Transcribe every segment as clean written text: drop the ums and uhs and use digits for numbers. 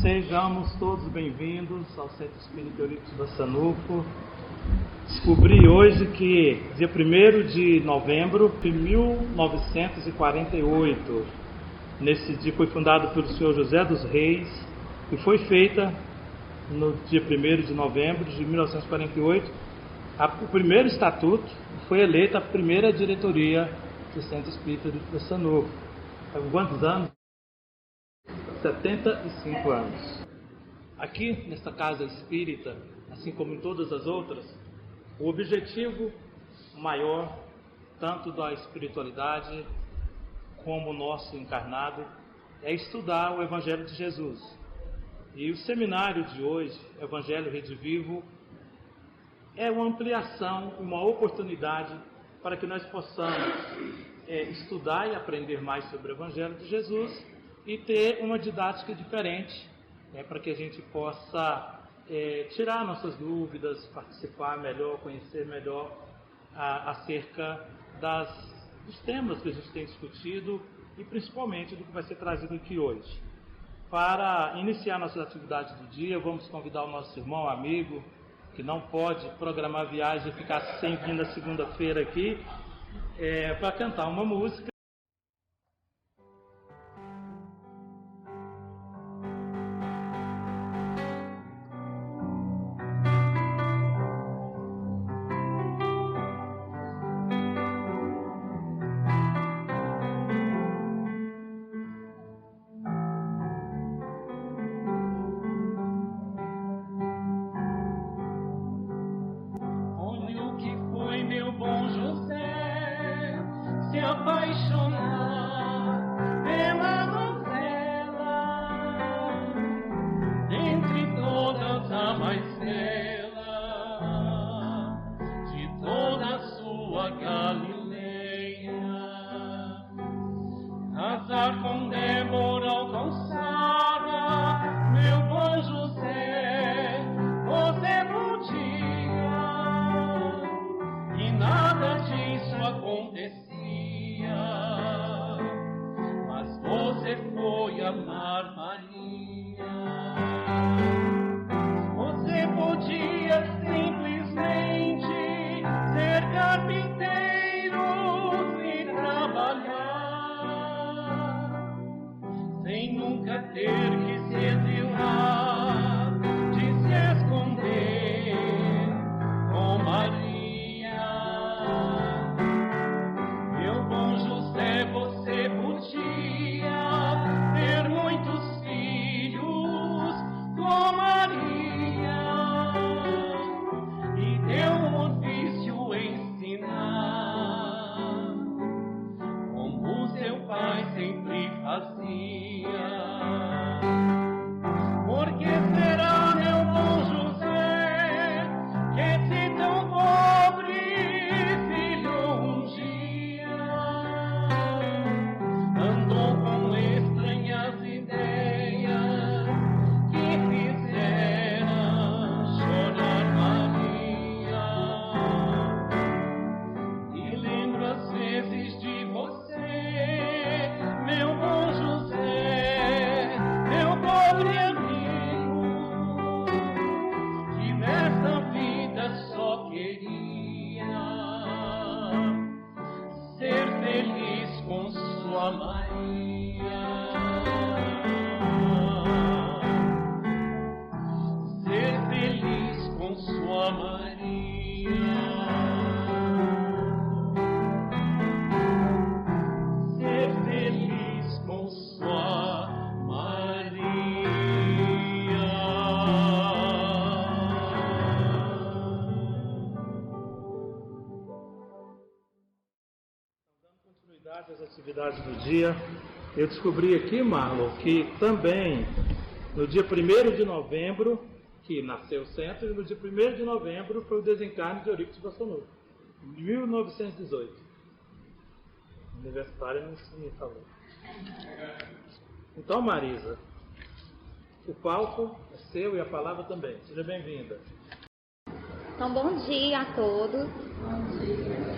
Sejamos todos bem-vindos ao Centro Espírita Eurípides Bassanufo. Descobri hoje que dia 1º de novembro de 1948, nesse dia foi fundado pelo senhor José dos Reis e foi feita no dia 1º de novembro de 1948 o primeiro estatuto, foi eleita a primeira diretoria do Centro Espírita Eurípides Bassanufo. Há quantos anos? 75 anos. Aqui nesta casa espírita, assim como em todas as outras, o objetivo maior, tanto da espiritualidade como o nosso encarnado, é estudar o Evangelho de Jesus. E o seminário de hoje, Evangelho Redivivo, é uma ampliação, uma oportunidade para que nós possamos estudar e aprender mais sobre o Evangelho de Jesus e ter uma didática diferente, para que a gente possa tirar nossas dúvidas, participar melhor, conhecer melhor acerca dos temas que a gente tem discutido e principalmente do que vai ser trazido aqui hoje. Para iniciar nossas atividades do dia, vamos convidar o nosso irmão, amigo, que não pode programar viagem e ficar sem vir na segunda-feira aqui, para cantar uma música. As atividades do dia, eu descobri aqui, Marlon, que também no dia 1º de novembro, que nasceu o centro, e no dia 1º de novembro foi o desencarne de Eurípides Bassanufo, em 1918. Universitário não me falou. Então, Marisa, o palco é seu e a palavra também. Seja bem-vinda. Então, bom dia a todos. Bom dia.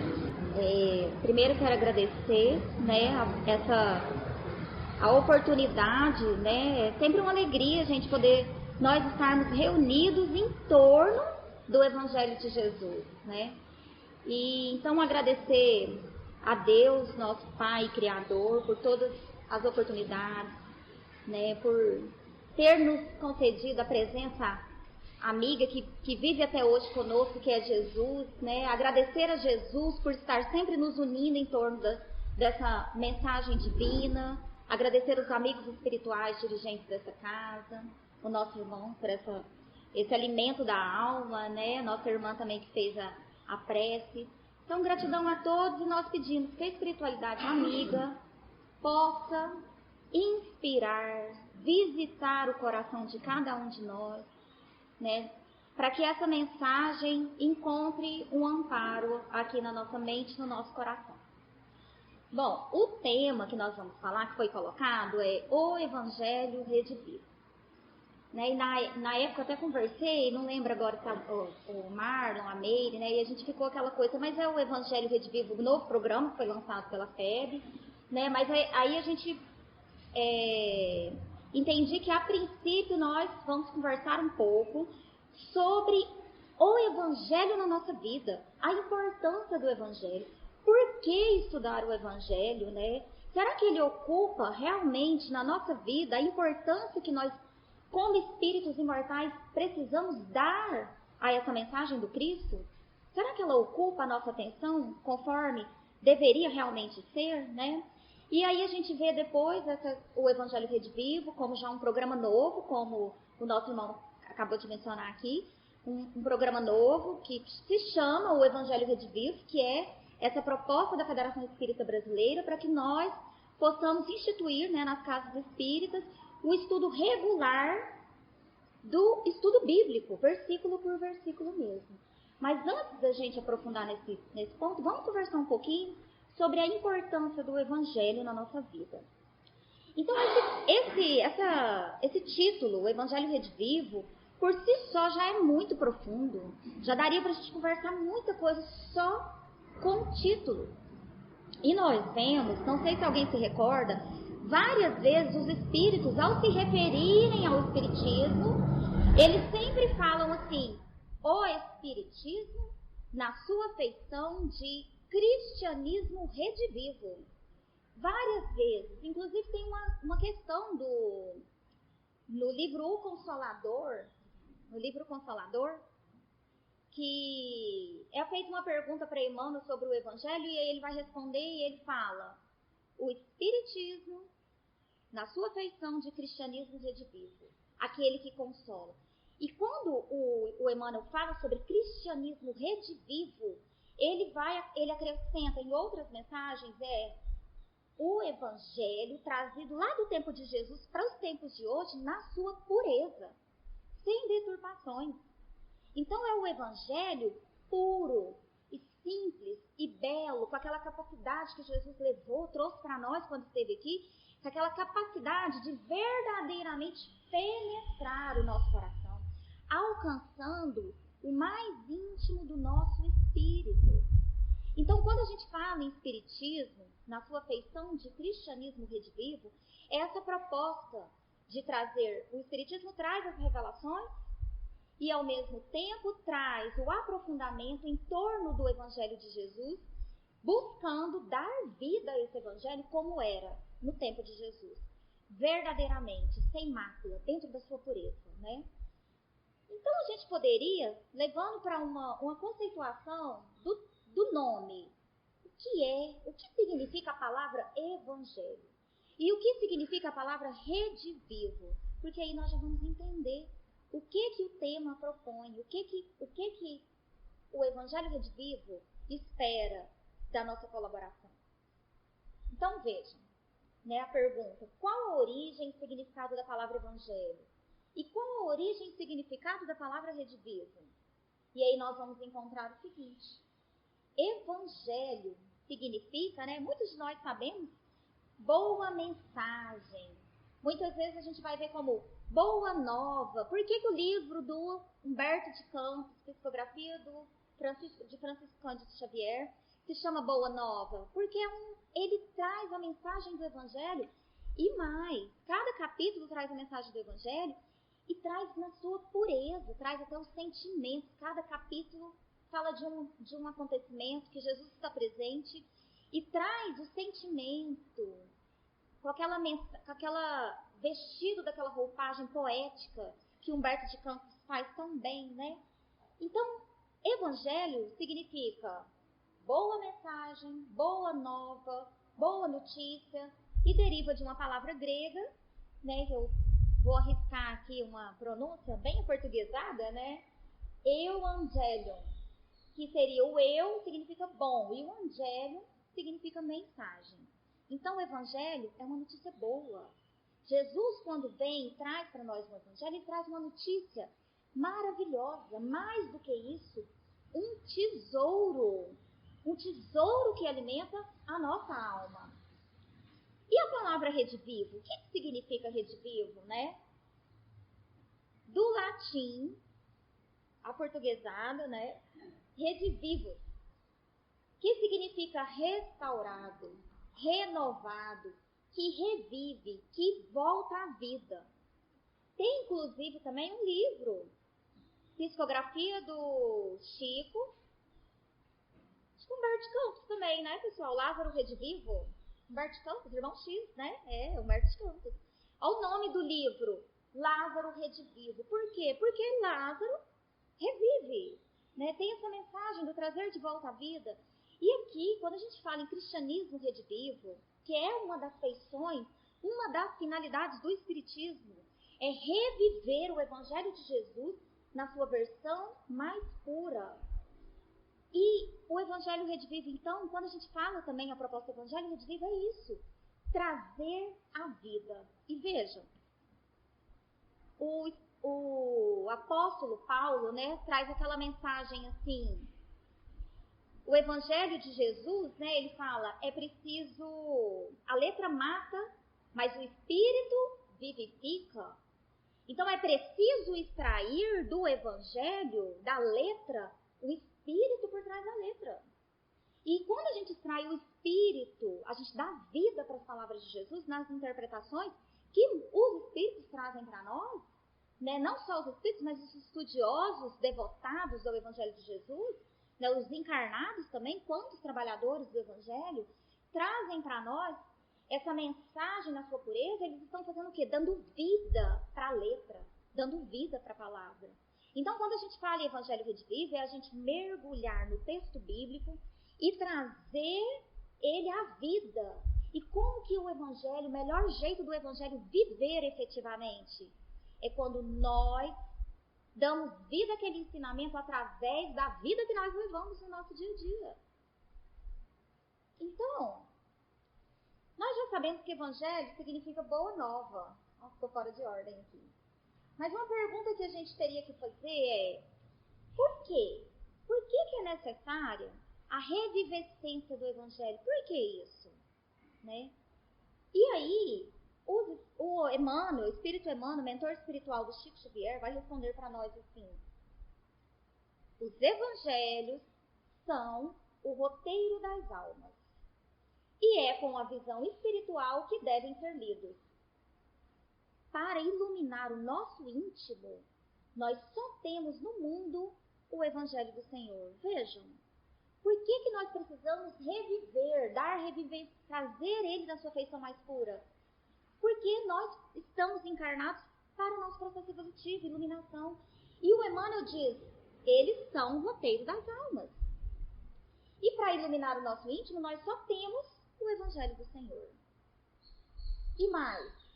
Primeiro quero agradecer, essa a oportunidade, né? É sempre uma alegria a gente poder, nós estarmos reunidos em torno do Evangelho de Jesus, né? E então agradecer a Deus, nosso Pai e Criador, por todas as oportunidades, né? Por ter nos concedido a presença amiga que vive até hoje conosco, que é Jesus, né? Agradecer a Jesus por estar sempre nos unindo em torno dessa mensagem divina, agradecer os amigos espirituais dirigentes dessa casa, o nosso irmão por esse alimento da alma, né? Nossa irmã também que fez a prece. Então, gratidão a todos, e nós pedimos que a espiritualidade amiga possa inspirar, visitar o coração de cada um de nós, né? Para que essa mensagem encontre um amparo aqui na nossa mente, no nosso coração. Bom, o tema que nós vamos falar, que foi colocado, é o Evangelho Redivivo. Né? E na época eu até conversei, não lembro agora se o Marlon, a Meire, né? E a gente ficou aquela coisa, mas é o Evangelho Redivivo, o novo programa que foi lançado pela FEB, né? Mas aí a gente entendi que a princípio nós vamos conversar um pouco sobre o Evangelho na nossa vida, a importância do Evangelho. Por que estudar o Evangelho, né? Será que ele ocupa realmente na nossa vida a importância que nós, como espíritos imortais, precisamos dar a essa mensagem do Cristo? Será que ela ocupa a nossa atenção conforme deveria realmente ser, né? E aí a gente vê depois o Evangelho Redivivo como já um programa novo, como o nosso irmão acabou de mencionar aqui, um programa novo que se chama o Evangelho Redivivo, que é essa proposta da Federação Espírita Brasileira para que nós possamos instituir, né, nas casas espíritas, o estudo regular do estudo bíblico, versículo por versículo mesmo. Mas antes da gente aprofundar nesse ponto, vamos conversar um pouquinho sobre a importância do Evangelho na nossa vida. Então, esse título, o Evangelho Redivivo, por si só já é muito profundo. Já daria para a gente conversar muita coisa só com o título. E nós vemos, não sei se alguém se recorda, várias vezes os espíritos, ao se referirem ao espiritismo, eles sempre falam assim, o espiritismo na sua feição de cristianismo redivivo. Várias vezes. Inclusive tem uma questão no livro O Consolador, que é feita uma pergunta para Emmanuel sobre o Evangelho, e aí ele vai responder e ele fala: o Espiritismo, na sua feição de cristianismo redivivo, aquele que consola. E quando o Emmanuel fala sobre cristianismo redivivo, ele acrescenta em outras mensagens, o Evangelho trazido lá do tempo de Jesus para os tempos de hoje na sua pureza, sem deturpações. Então é o Evangelho puro e simples e belo, com aquela capacidade que Jesus trouxe para nós quando esteve aqui, com aquela capacidade de verdadeiramente penetrar o nosso coração, alcançando o mais íntimo do nosso espírito. Então, quando a gente fala em espiritismo, na sua feição de cristianismo redivivo, é essa proposta de trazer, o espiritismo traz as revelações e, ao mesmo tempo, traz o aprofundamento em torno do Evangelho de Jesus, buscando dar vida a esse Evangelho como era no tempo de Jesus, verdadeiramente, sem mácula, dentro da sua pureza, né? Então, a gente poderia, levando para uma conceituação do nome, o que significa a palavra Evangelho e o que significa a palavra redivivo, porque aí nós já vamos entender o que o tema propõe, o que o Evangelho Redivivo espera da nossa colaboração. Então vejam, né, a pergunta: qual a origem e significado da palavra Evangelho? E qual a origem e significado da palavra redivivo? E aí nós vamos encontrar o seguinte: Evangelho significa, né, muitos de nós sabemos, boa mensagem. Muitas vezes a gente vai ver como boa nova. Por que o livro do Humberto de Campos, psicografia de Francisco Cândido Xavier, se chama Boa Nova? Porque ele traz a mensagem do Evangelho E mais, cada capítulo traz a mensagem do Evangelho e traz na sua pureza, traz até os sentimentos. Cada capítulo fala de um acontecimento que Jesus está presente e traz o sentimento, com aquela vestido daquela roupagem poética que Humberto de Campos faz tão bem, né? Então, Evangelho significa boa mensagem, boa nova, boa notícia, e deriva de uma palavra grega, né, que eu vou arriscar aqui uma pronúncia bem aportuguesada, né? Euangelion, que seria o eu significa bom e o angelion significa mensagem. Então o evangelho é uma notícia boa. Jesus, quando vem e traz para nós um evangelho, ele traz uma notícia maravilhosa, mais do que isso, um tesouro que alimenta a nossa alma. E a palavra redivivo? O que significa redivivo, né? Do latim, aportuguesada, né? Redivivo, que significa restaurado, renovado, que revive, que volta à vida. Tem inclusive também um livro, psicografia do Chico, acho que Humberto Campos também, né, pessoal? Lázaro Redivivo. Humberto Campos, irmão X, né? É, Humberto Campos. Olha o nome do livro, Lázaro Redivivo. Por quê? Porque Lázaro revive, né? Tem essa mensagem do trazer de volta à vida. E aqui, quando a gente fala em cristianismo redivivo, que é uma das feições, uma das finalidades do Espiritismo, é reviver o Evangelho de Jesus na sua versão mais pura. E o Evangelho redivivo, então, quando a gente fala também a proposta do Evangelho redivivo, é isso, trazer a vida. E vejam, o apóstolo Paulo, né, traz aquela mensagem assim, o Evangelho de Jesus, né, ele fala, é preciso, a letra mata, mas o Espírito vivifica. Então é preciso extrair do Evangelho, da letra, o Espírito por trás da letra. E quando a gente extrai o Espírito, a gente dá vida para as palavras de Jesus nas interpretações que os Espíritos trazem para nós, né? Não só os Espíritos, mas os estudiosos devotados ao Evangelho de Jesus, né? Os encarnados também, quantos trabalhadores do Evangelho, trazem para nós essa mensagem na sua pureza. Eles estão fazendo o quê? Dando vida para a letra, dando vida para a palavra. Então, quando a gente fala em Evangelho redivivo, é a gente mergulhar no texto bíblico e trazer ele à vida. E como que o Evangelho, o melhor jeito do Evangelho viver efetivamente? É quando nós damos vida àquele ensinamento através da vida que nós levamos no nosso dia a dia. Então, nós já sabemos que Evangelho significa boa nova. Nossa, estou fora de ordem aqui. Mas uma pergunta que a gente teria que fazer é, por quê? Por que é necessária a revivescência do Evangelho? Por que isso? Né? E aí, o Emmanuel, o Espírito Emmanuel, mentor espiritual do Chico Xavier, vai responder para nós assim, os Evangelhos são o roteiro das almas. E é com a visão espiritual que devem ser lidos. Para iluminar o nosso íntimo, nós só temos no mundo o Evangelho do Senhor. Vejam, por que nós precisamos reviver, trazer ele na sua feição mais pura? Porque nós estamos encarnados para o nosso processo evolutivo, iluminação. E o Emmanuel diz, eles são o roteiro das almas. E para iluminar o nosso íntimo, nós só temos o Evangelho do Senhor. E mais,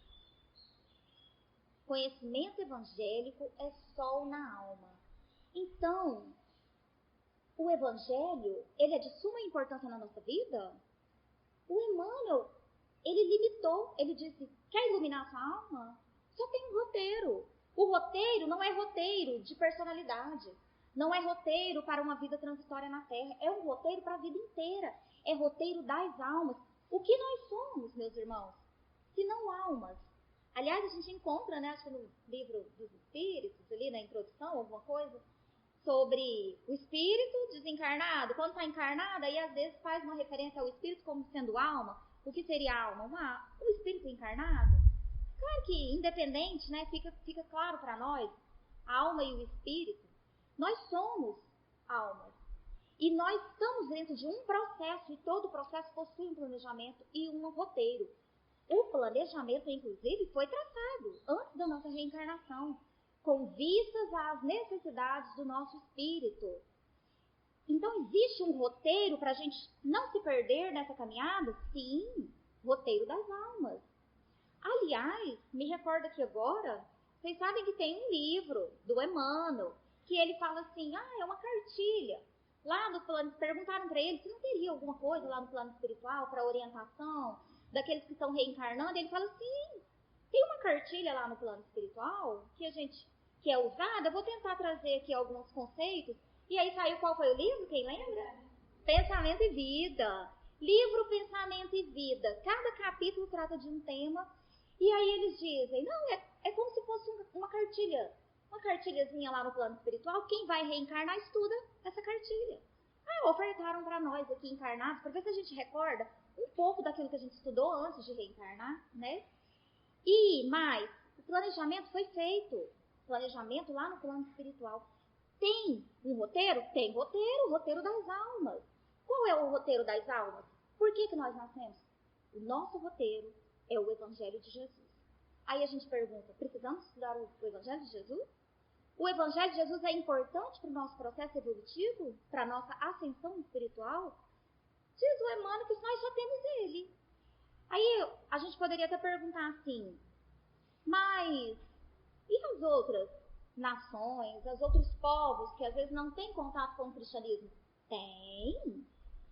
conhecimento evangélico é sol na alma. Então, o Evangelho, ele é de suma importância na nossa vida? O Emmanuel, ele limitou, ele disse, quer iluminar a sua alma? Só tem um roteiro. O roteiro não é roteiro de personalidade, não é roteiro para uma vida transitória na Terra, é um roteiro para a vida inteira, é roteiro das almas. O que nós somos, meus irmãos? Se não almas. Aliás, a gente encontra, né, acho que no livro dos Espíritos, ali na introdução, alguma coisa, sobre o espírito desencarnado. Quando está encarnado, aí às vezes faz uma referência ao espírito como sendo alma. O que seria a alma? O espírito encarnado. Claro que, independente, né, fica claro para nós, a alma e o espírito, nós somos almas. E nós estamos dentro de um processo, e todo processo possui um planejamento e um roteiro. O planejamento, inclusive, foi traçado antes da nossa reencarnação, com vistas às necessidades do nosso espírito. Então, existe um roteiro para a gente não se perder nessa caminhada? Sim, roteiro das almas. Aliás, me recordo aqui agora, vocês sabem que tem um livro do Emmanuel, que ele fala assim, é uma cartilha. Lá no plano, perguntaram para ele se não teria alguma coisa lá no plano espiritual para orientação daqueles que estão reencarnando. Ele fala assim, tem uma cartilha lá no plano espiritual que é usada, eu vou tentar trazer aqui alguns conceitos. E aí saiu qual foi o livro, quem lembra? Pensamento e Vida. Livro Pensamento e Vida. Cada capítulo trata de um tema. E aí eles dizem, não, é como se fosse uma cartilha. Uma cartilhazinha lá no plano espiritual. Quem vai reencarnar estuda essa cartilha. Ofertaram para nós aqui encarnados, para ver se a gente recorda um pouco daquilo que a gente estudou antes de reencarnar, né? Mas o planejamento foi feito. Planejamento lá no plano espiritual. Tem um roteiro? Tem roteiro, o roteiro das almas. Qual é o roteiro das almas? Por que nós nascemos? O nosso roteiro é o Evangelho de Jesus. Aí a gente pergunta, precisamos estudar o Evangelho de Jesus? O Evangelho de Jesus é importante para o nosso processo evolutivo? Para a nossa ascensão espiritual? Diz o Emmanuel que nós só temos ele. Aí a gente poderia até perguntar assim, mas e as outras nações, os outros povos que às vezes não têm contato com o cristianismo? Tem.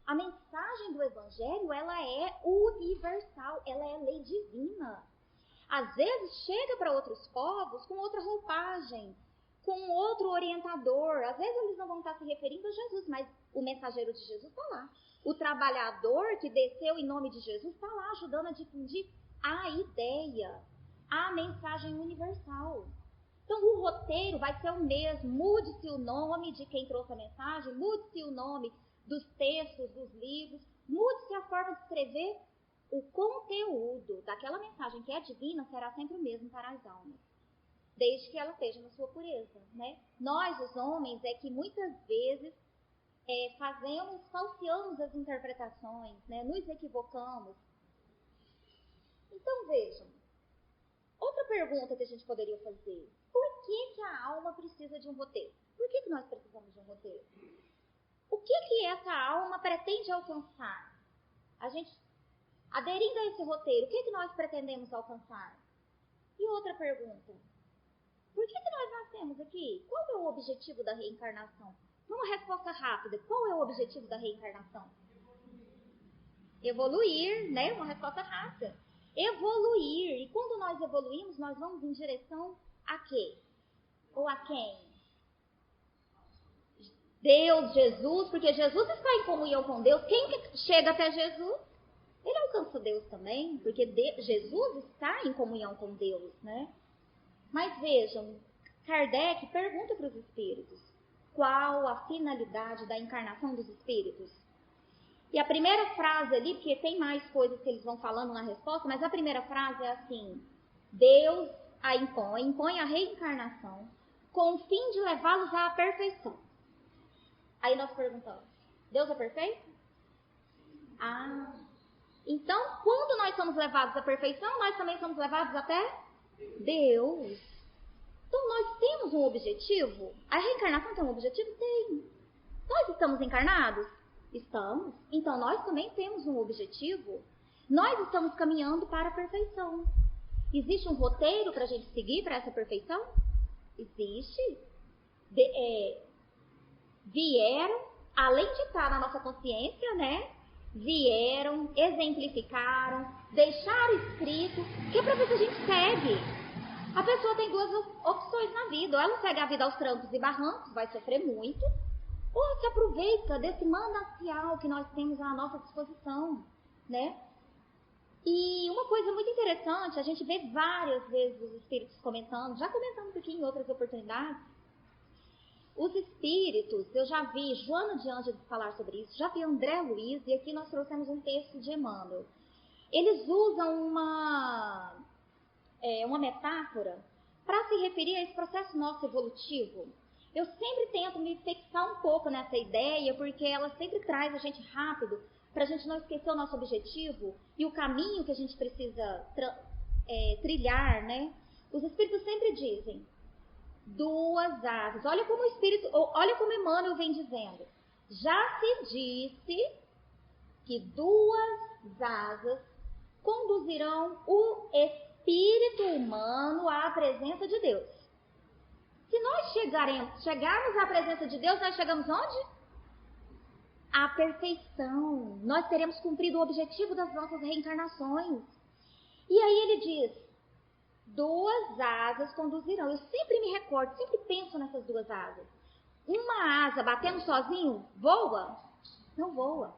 A mensagem do Evangelho, ela é universal, ela é lei divina. Às vezes chega para outros povos com outra roupagem, com outro orientador. Às vezes eles não vão estar se referindo a Jesus, mas o mensageiro de Jesus está lá. O trabalhador que desceu em nome de Jesus está lá ajudando a difundir a ideia, a mensagem universal. Então o roteiro vai ser o mesmo, mude-se o nome de quem trouxe a mensagem, mude-se o nome dos textos, dos livros, mude-se a forma de escrever, o conteúdo daquela mensagem que é divina será sempre o mesmo para as almas, desde que ela esteja na sua pureza, né? Nós, os homens, é que muitas vezes falseamos as interpretações, né? Nos equivocamos. Então vejam, outra pergunta que a gente poderia fazer: por que a alma precisa de um roteiro? Por que nós precisamos de um roteiro? O que essa alma pretende alcançar? A gente, aderindo a esse roteiro, o que nós pretendemos alcançar? E outra pergunta: por que nós nascemos aqui? Qual é o objetivo da reencarnação? Uma resposta rápida: qual é o objetivo da reencarnação? Evoluir, né? Uma resposta rápida. Evoluir. E quando nós evoluímos, nós vamos em direção a quê? Ou a quem? Deus, Jesus, porque Jesus está em comunhão com Deus. Quem que chega até Jesus? Ele alcança Deus também, porque Jesus está em comunhão com Deus, né? Mas vejam, Kardec pergunta para os espíritos, qual a finalidade da encarnação dos espíritos? E a primeira frase ali, porque tem mais coisas que eles vão falando na resposta, mas a primeira frase é assim: Deus a impõe a reencarnação com o fim de levá-los à perfeição. Aí nós perguntamos, Deus é perfeito? Então quando nós somos levados à perfeição, nós também somos levados até Deus. Então nós temos um objetivo. A reencarnação tem um objetivo? Tem. Nós estamos encarnados? Estamos. Então nós também temos um objetivo. Nós estamos caminhando para a perfeição. Existe um roteiro para a gente seguir para essa perfeição? Existe. Vieram, além de estar na nossa consciência, né? Vieram, exemplificaram, deixaram escrito, que é para ver se a gente segue. A pessoa tem duas opções na vida: ou ela segue a vida aos trancos e barrancos, vai sofrer muito, ou se aproveita desse manancial que nós temos à nossa disposição, né? E uma coisa muito interessante, a gente vê várias vezes os espíritos comentando, já comentamos aqui em outras oportunidades, os espíritos, eu já vi Joana de Ângeles falar sobre isso, já vi André Luiz, e aqui nós trouxemos um texto de Emmanuel. eles usam uma metáfora para se referir a esse processo nosso evolutivo. Eu sempre tento me fixar um pouco nessa ideia, porque ela sempre traz a gente rápido, para a gente não esquecer o nosso objetivo e o caminho que a gente precisa trilhar, né? Os espíritos sempre dizem, duas asas. Olha como Emmanuel vem dizendo. Já se disse que duas asas conduzirão o espírito humano à presença de Deus. Se nós chegarmos à presença de Deus, nós chegamos onde? À perfeição. Nós teremos cumprido o objetivo das nossas reencarnações. E aí ele diz, duas asas conduzirão. Eu sempre me recordo, sempre penso nessas duas asas. Uma asa batendo sozinho, voa? Não voa.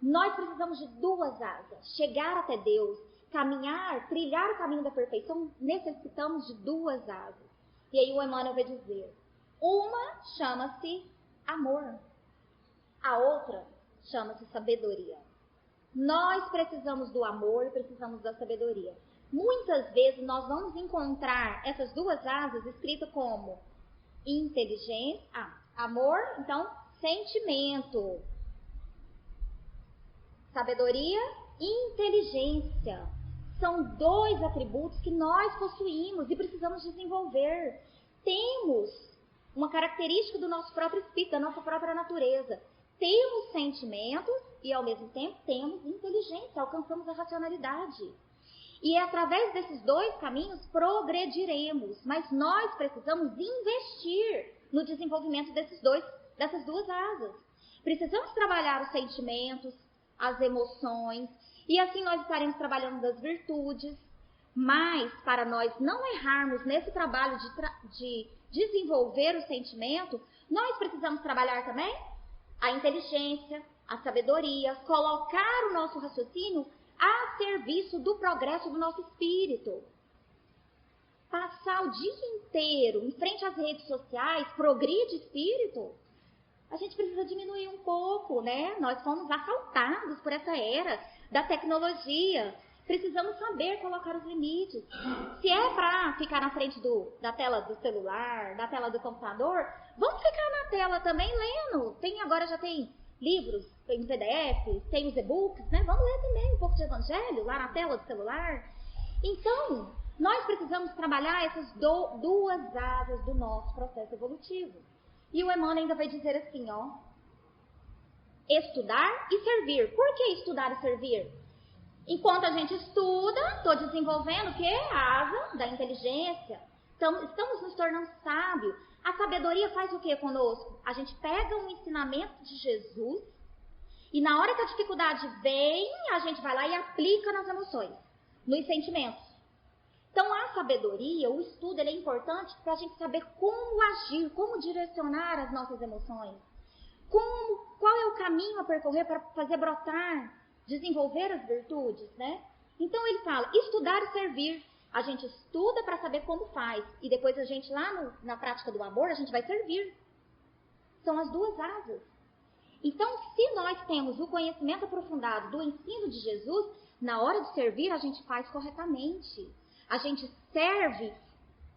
Nós precisamos de duas asas. Chegar até Deus, caminhar, trilhar o caminho da perfeição, necessitamos de duas asas. E aí o Emmanuel vai dizer, uma chama-se amor, a outra chama-se sabedoria. Nós precisamos do amor e precisamos da sabedoria. Muitas vezes nós vamos encontrar essas duas asas escritas como inteligência, amor, então sentimento, sabedoria e inteligência. São dois atributos que nós possuímos e precisamos desenvolver. Temos uma característica do nosso próprio espírito, da nossa própria natureza. Temos sentimentos e, ao mesmo tempo, temos inteligência, alcançamos a racionalidade. E é através desses dois caminhos progrediremos, mas nós precisamos investir no desenvolvimento dessas duas asas. Precisamos trabalhar os sentimentos, as emoções, e assim nós estaremos trabalhando das virtudes, mas para nós não errarmos nesse trabalho de desenvolver o sentimento, nós precisamos trabalhar também a inteligência, a sabedoria, colocar o nosso raciocínio a serviço do progresso do nosso espírito. Passar o dia inteiro em frente às redes sociais, progride espírito, a gente precisa diminuir um pouco, né? Nós fomos assaltados por essa era da tecnologia. Precisamos saber colocar os limites. Se é para ficar na frente da tela do celular, da tela do computador, vamos ficar na tela também lendo. Agora já tem livros, tem PDF, tem os e-books, né? Vamos ler também um pouco de evangelho lá na tela do celular. Então, nós precisamos trabalhar essas duas asas do nosso processo evolutivo. E o Emmanuel ainda vai dizer assim, ó, estudar e servir. Por que estudar e servir? Enquanto a gente estuda, estou desenvolvendo o quê? A asa da inteligência. Então, estamos nos tornando sábios. A sabedoria faz o que conosco? A gente pega um ensinamento de Jesus e na hora que a dificuldade vem, a gente vai lá e aplica nas emoções, nos sentimentos. Então, a sabedoria, o estudo, ele é importante para a gente saber como agir, como direcionar as nossas emoções. Qual é o caminho a percorrer para fazer brotar, desenvolver as virtudes, né? Então, ele fala, estudar e servir. A gente estuda para saber como faz. E depois a gente, lá na prática do amor, a gente vai servir. São as duas asas. Então, se nós temos o conhecimento aprofundado do ensino de Jesus, na hora de servir, a gente faz corretamente. A gente serve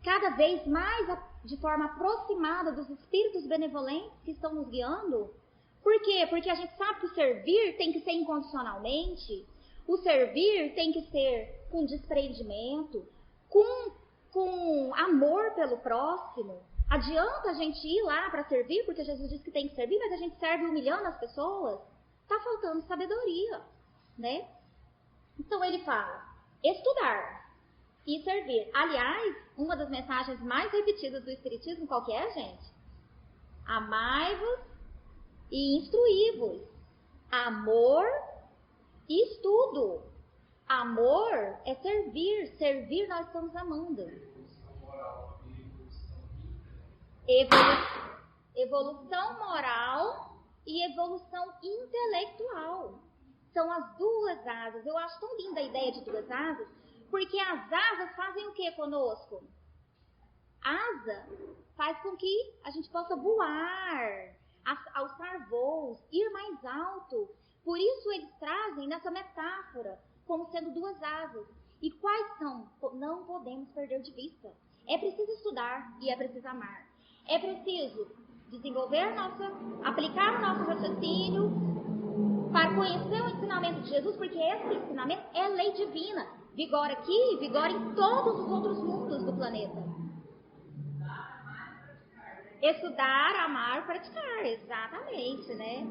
cada vez mais de forma aproximada dos espíritos benevolentes que estão nos guiando. Por quê? Porque a gente sabe que o servir tem que ser incondicionalmente. O servir tem que ser com desprendimento, com amor pelo próximo. Adianta a gente ir lá para servir, porque Jesus disse que tem que servir, mas a gente serve humilhando as pessoas? Está faltando sabedoria, né? Então ele fala, estudar e servir. Aliás, uma das mensagens mais repetidas do Espiritismo, qual que é, gente? Amai-vos e instruí-vos. Amor e estudo. Amor é servir. Servir nós estamos amando. Evolução moral e evolução intelectual. São as duas asas. Eu acho tão linda a ideia de duas asas, porque as asas fazem o que conosco? Asa faz com que a gente possa voar, alçar voos, ir mais alto. Por isso eles trazem nessa metáfora como sendo duas asas. E quais são? Não podemos perder de vista. É preciso estudar e é preciso amar. É preciso desenvolver aplicar o nosso raciocínio para conhecer o ensinamento de Jesus, porque esse ensinamento é lei divina. Vigora aqui e vigora em todos os outros mundos do planeta. Estudar, amar, praticar, exatamente, né?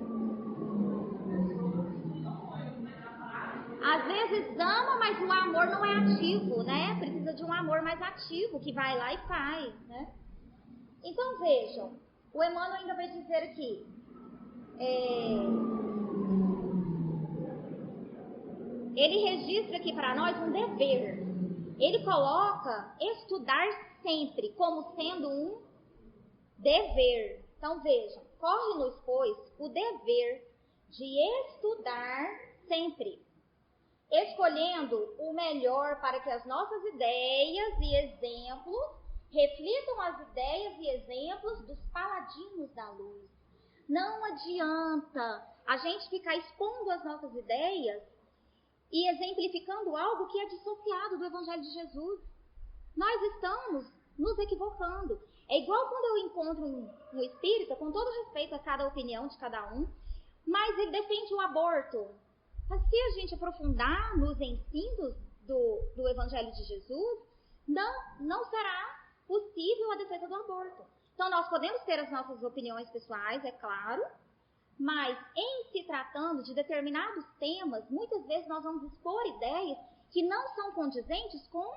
Às vezes ama, mas o amor não é ativo, né? Precisa de um amor mais ativo, que vai lá e faz, né? Então vejam, o Emmanuel ainda vai dizer aqui, ele registra aqui para nós um dever. Ele coloca estudar sempre como sendo um dever. Então vejam, corre-nos, pois, o dever de estudar sempre, escolhendo o melhor para que as nossas ideias e exemplos reflitam as ideias e exemplos dos paladinos da luz. Não adianta a gente ficar expondo as nossas ideias e exemplificando algo que é dissociado do Evangelho de Jesus. Nós estamos nos equivocando. É igual quando eu encontro um espírita, com todo respeito a cada opinião de cada um, mas ele defende o aborto. Mas se a gente aprofundar nos ensinos do Evangelho de Jesus, não será possível a defesa do aborto. Então nós podemos ter as nossas opiniões pessoais, é claro, mas em se tratando de determinados temas, muitas vezes nós vamos expor ideias que não são condizentes com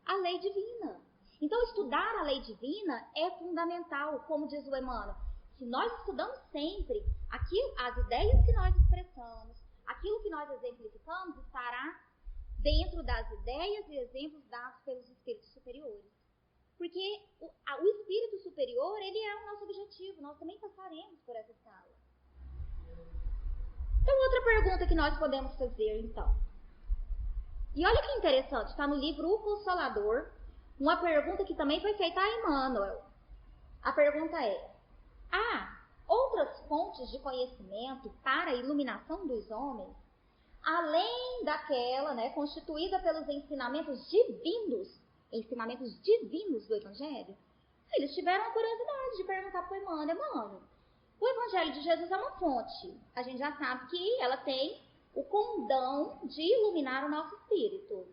a lei divina. Então estudar a lei divina é fundamental, como diz o Emmanuel. Se nós estudamos sempre as ideias que nós expressamos, aquilo que nós exemplificamos estará dentro das ideias e exemplos dados pelos espíritos superiores. Porque o espírito superior, ele é o nosso objetivo, nós também passaremos por essa escala. Então, outra pergunta que nós podemos fazer, então. E olha que interessante, está no livro O Consolador, uma pergunta que também foi feita a Emmanuel. A pergunta é: há outras fontes de conhecimento para a iluminação dos homens, além daquela, né, constituída pelos ensinamentos divinos do Evangelho? Eles tiveram a curiosidade de perguntar para o Emmanuel: o Evangelho de Jesus é uma fonte. A gente já sabe que ela tem o condão de iluminar o nosso espírito.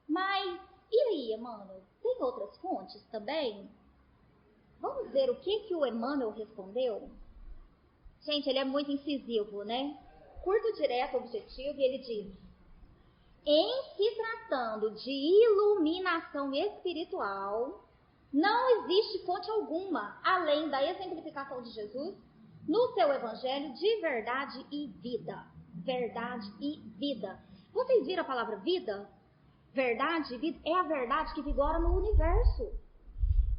Mas, e aí, Emmanuel? Tem outras fontes também? Vamos ver o que o Emmanuel respondeu? Gente, ele é muito incisivo, né? Curto, direto, objetivo, e ele diz: em se tratando de iluminação espiritual, não existe fonte alguma, além da exemplificação de Jesus, no seu Evangelho de verdade e vida. Verdade e vida. Vocês viram a palavra vida? Verdade e vida é a verdade que vigora no universo.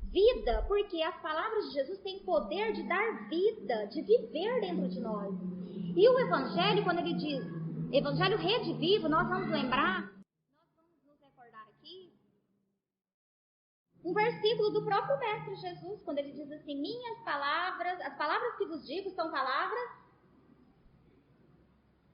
Vida, porque as palavras de Jesus têm poder de dar vida, de viver dentro de nós. E o Evangelho, quando ele diz Evangelho redivivo, nós vamos lembrar, nós vamos nos recordar aqui, um versículo do próprio Mestre Jesus, quando ele diz assim: minhas palavras, as palavras que vos digo são palavras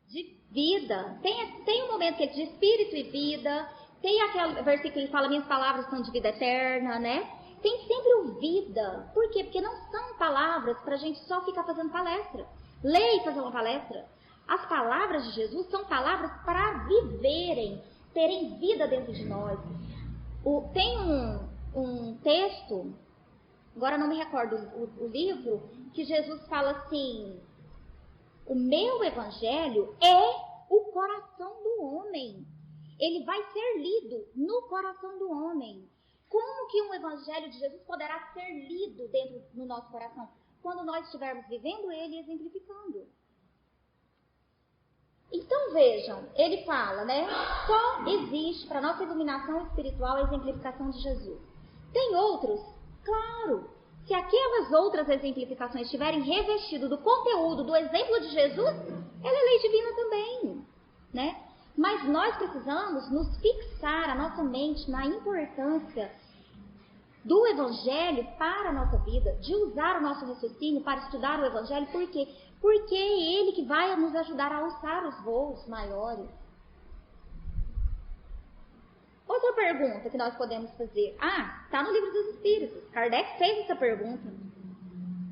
de vida. Tem um momento que é de espírito e vida, tem aquele versículo que ele fala: minhas palavras são de vida eterna, né? Tem sempre o vida. Por quê? Porque não são palavras para a gente só ficar fazendo palestra. Ler e fazer uma palestra. As palavras de Jesus são palavras para viverem, terem vida dentro de nós. Tem um texto, agora não me recordo o livro, que Jesus fala assim: o meu Evangelho é o coração do homem. Ele vai ser lido no coração do homem. Como que um Evangelho de Jesus poderá ser lido dentro do nosso coração? Quando nós estivermos vivendo ele e exemplificando. Então vejam, ele fala, né? Só existe para nossa iluminação espiritual a exemplificação de Jesus. Tem outros? Claro! Se aquelas outras exemplificações estiverem revestidas do conteúdo, do exemplo de Jesus, ela é lei divina também, né? Mas nós precisamos nos fixar a nossa mente na importância do Evangelho para a nossa vida, de usar o nosso raciocínio para estudar o Evangelho. Por quê? Porque é ele que vai nos ajudar a alçar os voos maiores. Outra pergunta que nós podemos fazer. Está no Livro dos Espíritos. Kardec fez essa pergunta.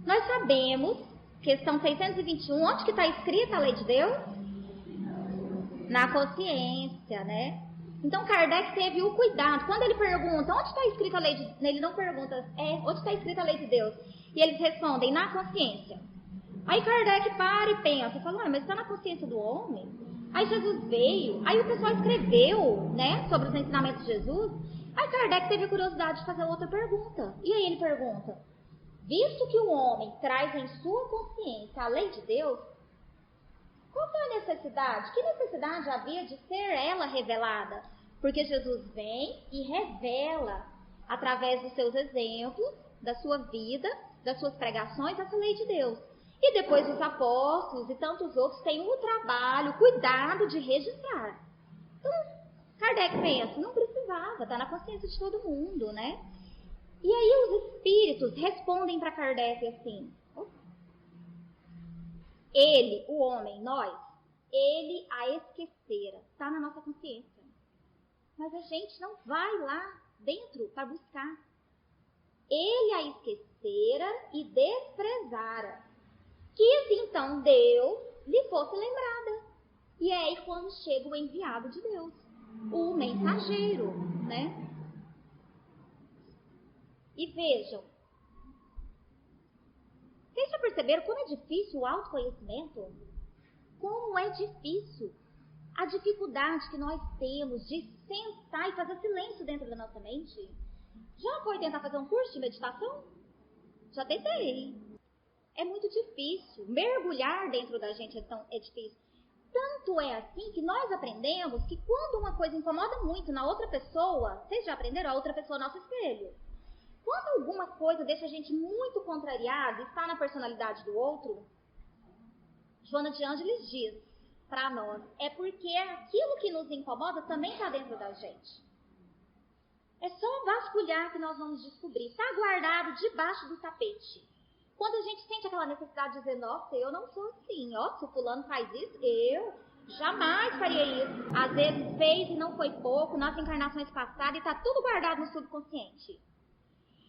Nós sabemos, questão 621, onde que está escrita a lei de Deus? Na consciência, né? Então Kardec teve o cuidado. Quando ele pergunta, onde está escrita a lei de Deus? Ele não pergunta, onde está escrita a lei de Deus? E eles respondem, na consciência. Aí Kardec para e pensa, fala, mas está na consciência do homem? Aí Jesus veio, aí o pessoal escreveu, né, sobre os ensinamentos de Jesus. Aí Kardec teve a curiosidade de fazer outra pergunta. E aí ele pergunta, visto que o homem traz em sua consciência a lei de Deus, qual foi a necessidade? Que necessidade havia de ser ela revelada? Porque Jesus vem e revela, através dos seus exemplos, da sua vida, das suas pregações, essa lei de Deus. E depois os apóstolos e tantos outros têm o trabalho, o cuidado de registrar. Então, Kardec pensa, não precisava, está na consciência de todo mundo, né? E aí os espíritos respondem para Kardec assim, ele, o homem, nós, ele a esquecera, está na nossa consciência. Mas a gente não vai lá dentro para buscar. Ele a esquecera e desprezara. Quis então Deus lhe fosse lembrada. E é aí quando chega o enviado de Deus, o mensageiro, né? E vejam, vocês já perceberam como é difícil o autoconhecimento? Como é difícil a dificuldade que nós temos de sentar e fazer silêncio dentro da nossa mente? Já foi tentar fazer um curso de meditação? Já tentei. É muito difícil. Mergulhar dentro da gente é difícil. Tanto é assim que nós aprendemos que quando uma coisa incomoda muito na outra pessoa, vocês já aprenderam? A outra pessoa é o nosso espelho. Quando alguma coisa deixa a gente muito contrariado, está na personalidade do outro, Joana de Ângeles diz para nós, é porque aquilo que nos incomoda também está dentro da gente. É só vasculhar que nós vamos descobrir. Está guardado debaixo do tapete. Quando a gente sente aquela necessidade de dizer, nossa, eu não sou assim, ó, se o fulano faz isso, eu jamais faria isso. Às vezes fez e não foi pouco, nas encarnações passadas, e está tudo guardado no subconsciente.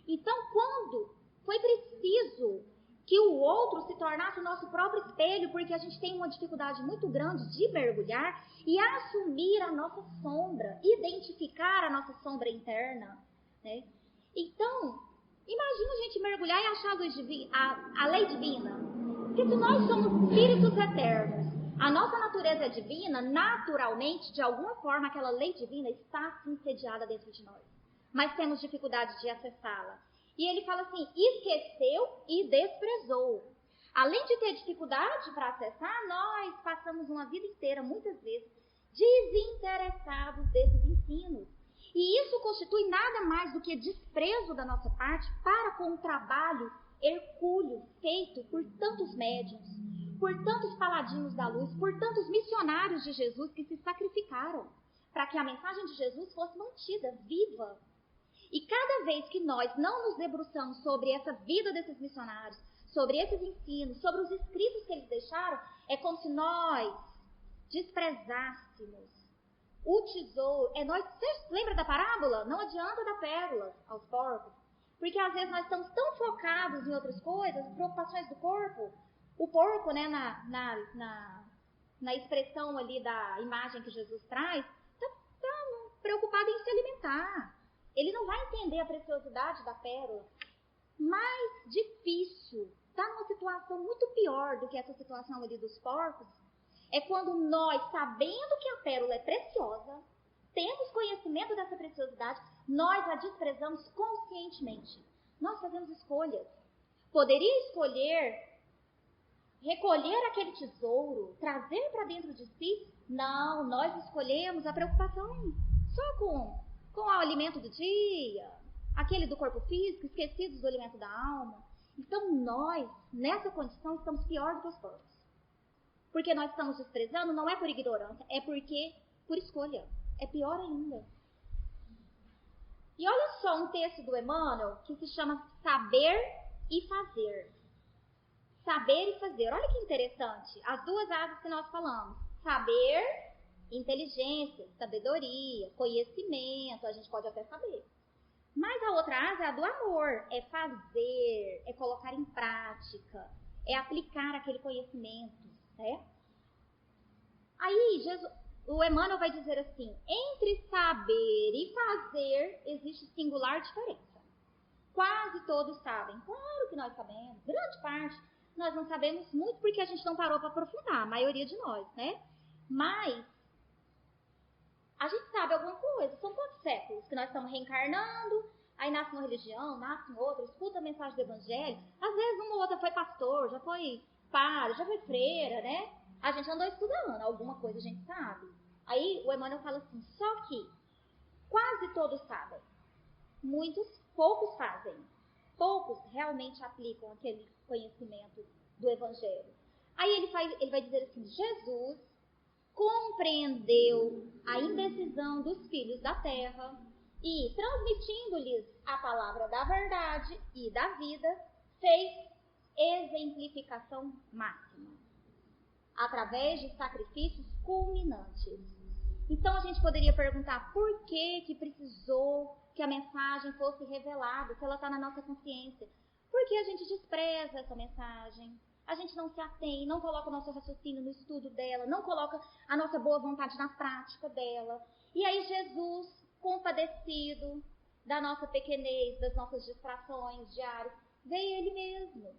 Então, quando foi preciso que o outro se tornasse o nosso próprio espelho, porque a gente tem uma dificuldade muito grande de mergulhar e assumir a nossa sombra, identificar a nossa sombra interna, né? Então, imagina a gente mergulhar e achar a lei divina. Porque se nós somos espíritos eternos, a nossa natureza é divina, naturalmente, de alguma forma, aquela lei divina está insediada dentro de nós. Mas temos dificuldade de acessá-la. E ele fala assim, esqueceu e desprezou. Além de ter dificuldade para acessar, nós passamos uma vida inteira, muitas vezes, desinteressados desses ensinos. E isso constitui nada mais do que desprezo da nossa parte para com o trabalho hercúleo feito por tantos médiuns, por tantos paladinos da luz, por tantos missionários de Jesus que se sacrificaram para que a mensagem de Jesus fosse mantida viva. E cada vez que nós não nos debruçamos sobre essa vida desses missionários, sobre esses ensinos, sobre os escritos que eles deixaram, é como se nós desprezássemos o tesouro. Você lembra da parábola? Não adianta dar pérolas aos porcos. Porque às vezes nós estamos tão focados em outras coisas, preocupações do corpo. O porco, né, na expressão ali da imagem que Jesus traz, está preocupado em se alimentar. Ele não vai entender a preciosidade da pérola. Mais difícil, está numa situação muito pior do que essa situação ali dos porcos, é quando nós, sabendo que a pérola é preciosa, temos conhecimento dessa preciosidade, nós a desprezamos conscientemente. Nós fazemos escolhas. Poderia escolher recolher aquele tesouro, trazer para dentro de si? Não, nós escolhemos a preocupação só com o alimento do dia, aquele do corpo físico, esquecidos do alimento da alma. Então nós, nessa condição, estamos pior do que os porcos. Porque nós estamos desprezando, não é por ignorância, é porque por escolha. É pior ainda. E olha só um texto do Emmanuel que se chama Saber e Fazer. Saber e fazer. Olha que interessante. As duas asas que nós falamos. Saber inteligência, sabedoria, conhecimento, a gente pode até saber. Mas a outra asa é a do amor, é fazer, é colocar em prática, é aplicar aquele conhecimento, né? Aí o Emmanuel vai dizer assim, entre saber e fazer existe singular diferença. Quase todos sabem, claro que nós sabemos, grande parte, nós não sabemos muito porque a gente não parou para aprofundar, a maioria de nós, né? Mas a gente sabe alguma coisa, são quantos séculos que nós estamos reencarnando, aí nasce uma religião, nasce outra, escuta a mensagem do evangelho, às vezes uma ou outra foi pastor, já foi padre, já foi freira, né? A gente andou estudando, alguma coisa a gente sabe. Aí o Emmanuel fala assim, só que quase todos sabem, poucos fazem, poucos realmente aplicam aquele conhecimento do evangelho. Aí ele vai dizer assim, Jesus compreendeu a indecisão dos filhos da terra e, transmitindo-lhes a palavra da verdade e da vida, fez exemplificação máxima, através de sacrifícios culminantes. Então a gente poderia perguntar por que precisou que a mensagem fosse revelada, se ela está na nossa consciência. Porque a gente despreza essa mensagem, a gente não se atém, não coloca o nosso raciocínio no estudo dela, não coloca a nossa boa vontade na prática dela. E aí Jesus, compadecido da nossa pequenez, das nossas distrações diárias, veio ele mesmo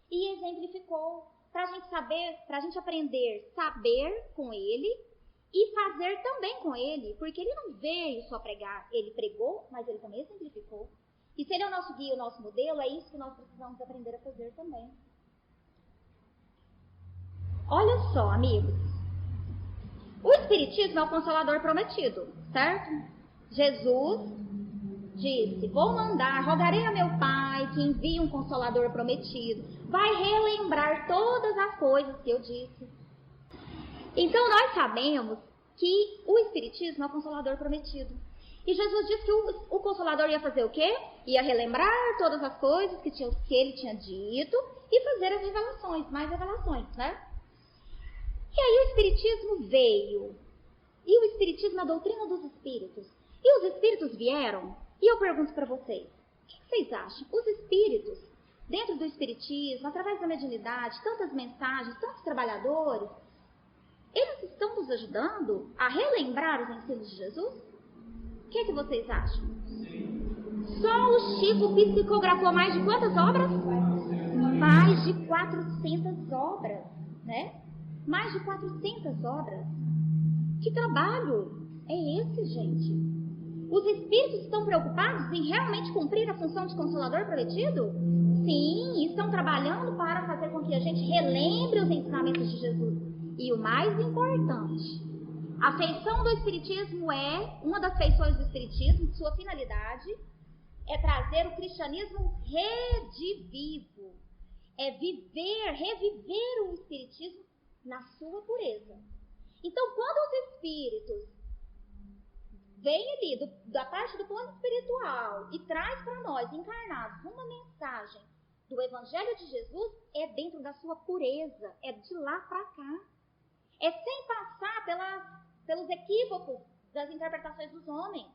e exemplificou para a gente saber, para a gente aprender a saber com ele e fazer também com ele, porque ele não veio só pregar, ele pregou, mas ele também exemplificou. E se ele é o nosso guia, o nosso modelo, é isso que nós precisamos aprender a fazer também. Olha só, amigos, o Espiritismo é o Consolador prometido, certo? Jesus disse, vou mandar, rogarei a meu Pai que envie um Consolador prometido, vai relembrar todas as coisas que eu disse. Então nós sabemos que o Espiritismo é o Consolador prometido. E Jesus disse que o Consolador ia fazer o quê? Ia relembrar todas as coisas que ele tinha dito e fazer as revelações, mais revelações, né? E aí o Espiritismo veio. E o Espiritismo é a doutrina dos Espíritos. E os Espíritos vieram. E eu pergunto para vocês, o que vocês acham? Os Espíritos, dentro do Espiritismo, através da mediunidade, tantas mensagens, tantos trabalhadores, eles estão nos ajudando a relembrar os ensinos de Jesus? O que vocês acham? Só o Chico psicografou mais de quantas obras? Mais de 400 obras, né? Mais de 400 obras. Que trabalho é esse, gente? Os espíritos estão preocupados em realmente cumprir a função de consolador prometido? Sim, estão trabalhando para fazer com que a gente relembre os ensinamentos de Jesus. E o mais importante, a feição do Espiritismo uma das feições do Espiritismo, sua finalidade é trazer o cristianismo redivivo. É reviver o Espiritismo na sua pureza. Então, quando os Espíritos vêm ali da parte do plano espiritual e traz para nós, encarnados, uma mensagem do Evangelho de Jesus, é dentro da sua pureza, é de lá para cá. É sem passar pelos equívocos das interpretações dos homens.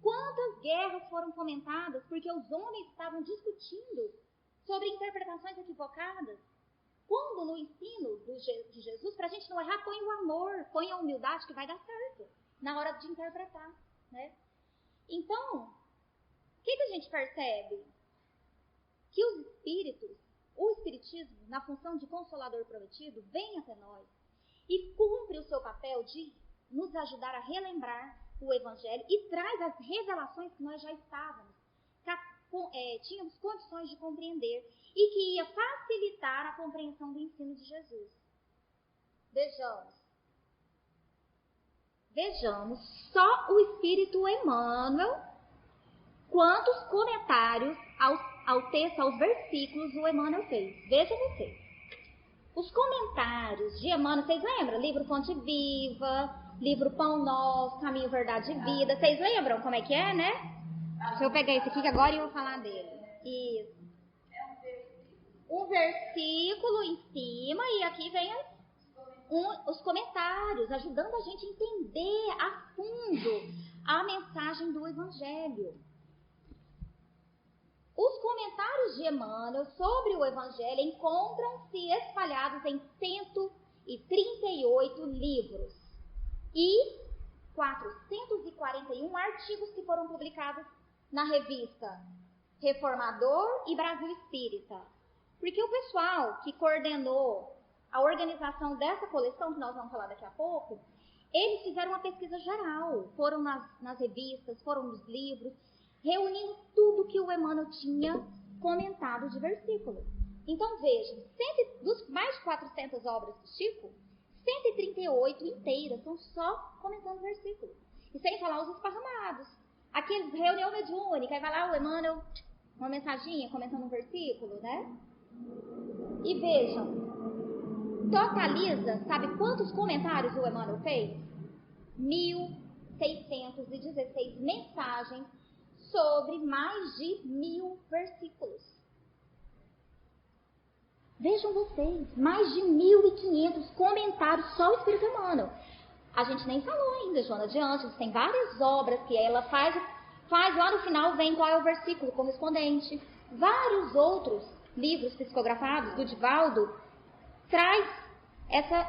Quantas guerras foram fomentadas porque os homens estavam discutindo sobre interpretações equivocadas? Quando no ensino de Jesus, para a gente não errar, põe o amor, põe a humildade que vai dar certo na hora de interpretar, né? Então, o que a gente percebe? Que os espíritos, o espiritismo, na função de consolador prometido, vem até nós e cumpre o seu papel de nos ajudar a relembrar o Evangelho e traz as revelações que nós já estávamos, tínhamos condições de compreender e que ia facilitar a compreensão do ensino de Jesus. Vejamos só o Espírito Emmanuel, quantos comentários ao texto, aos versículos o Emmanuel fez. Vejam vocês. Os comentários de Emmanuel, vocês lembram? Livro Fonte Viva, livro Pão Nosso, Caminho, Verdade e Vida. Vocês lembram como é que é, né? Deixa eu pegar esse aqui que agora eu vou falar dele. Isso. Um versículo em cima e aqui vem os comentários, ajudando a gente a entender a fundo a mensagem do Evangelho. Os comentários de Emmanuel sobre o Evangelho encontram-se espalhados em 138 livros e 441 artigos que foram publicados na revista Reformador e Brasil Espírita. Porque o pessoal que coordenou a organização dessa coleção, que nós vamos falar daqui a pouco, eles fizeram uma pesquisa geral, foram nas revistas, foram nos livros, reunindo tudo que o Emmanuel tinha comentado de versículos. Então vejam, dos mais de 400 obras do tipo, 138 inteiras são só comentando versículos. E sem falar os esparramados. Aqueles reunião mediúnica, aí vai lá o Emmanuel, uma mensaginha comentando um versículo, né? E vejam, totaliza, sabe quantos comentários o Emmanuel fez? 1.616 mensagens sobre mais de 1.000 versículos. Vejam vocês, mais de 1.500 comentários só o Espírito Emmanuel. A gente nem falou ainda, Joana de Ângeles, tem várias obras que ela faz lá no final vem qual é o versículo correspondente. Vários outros livros psicografados do Divaldo traz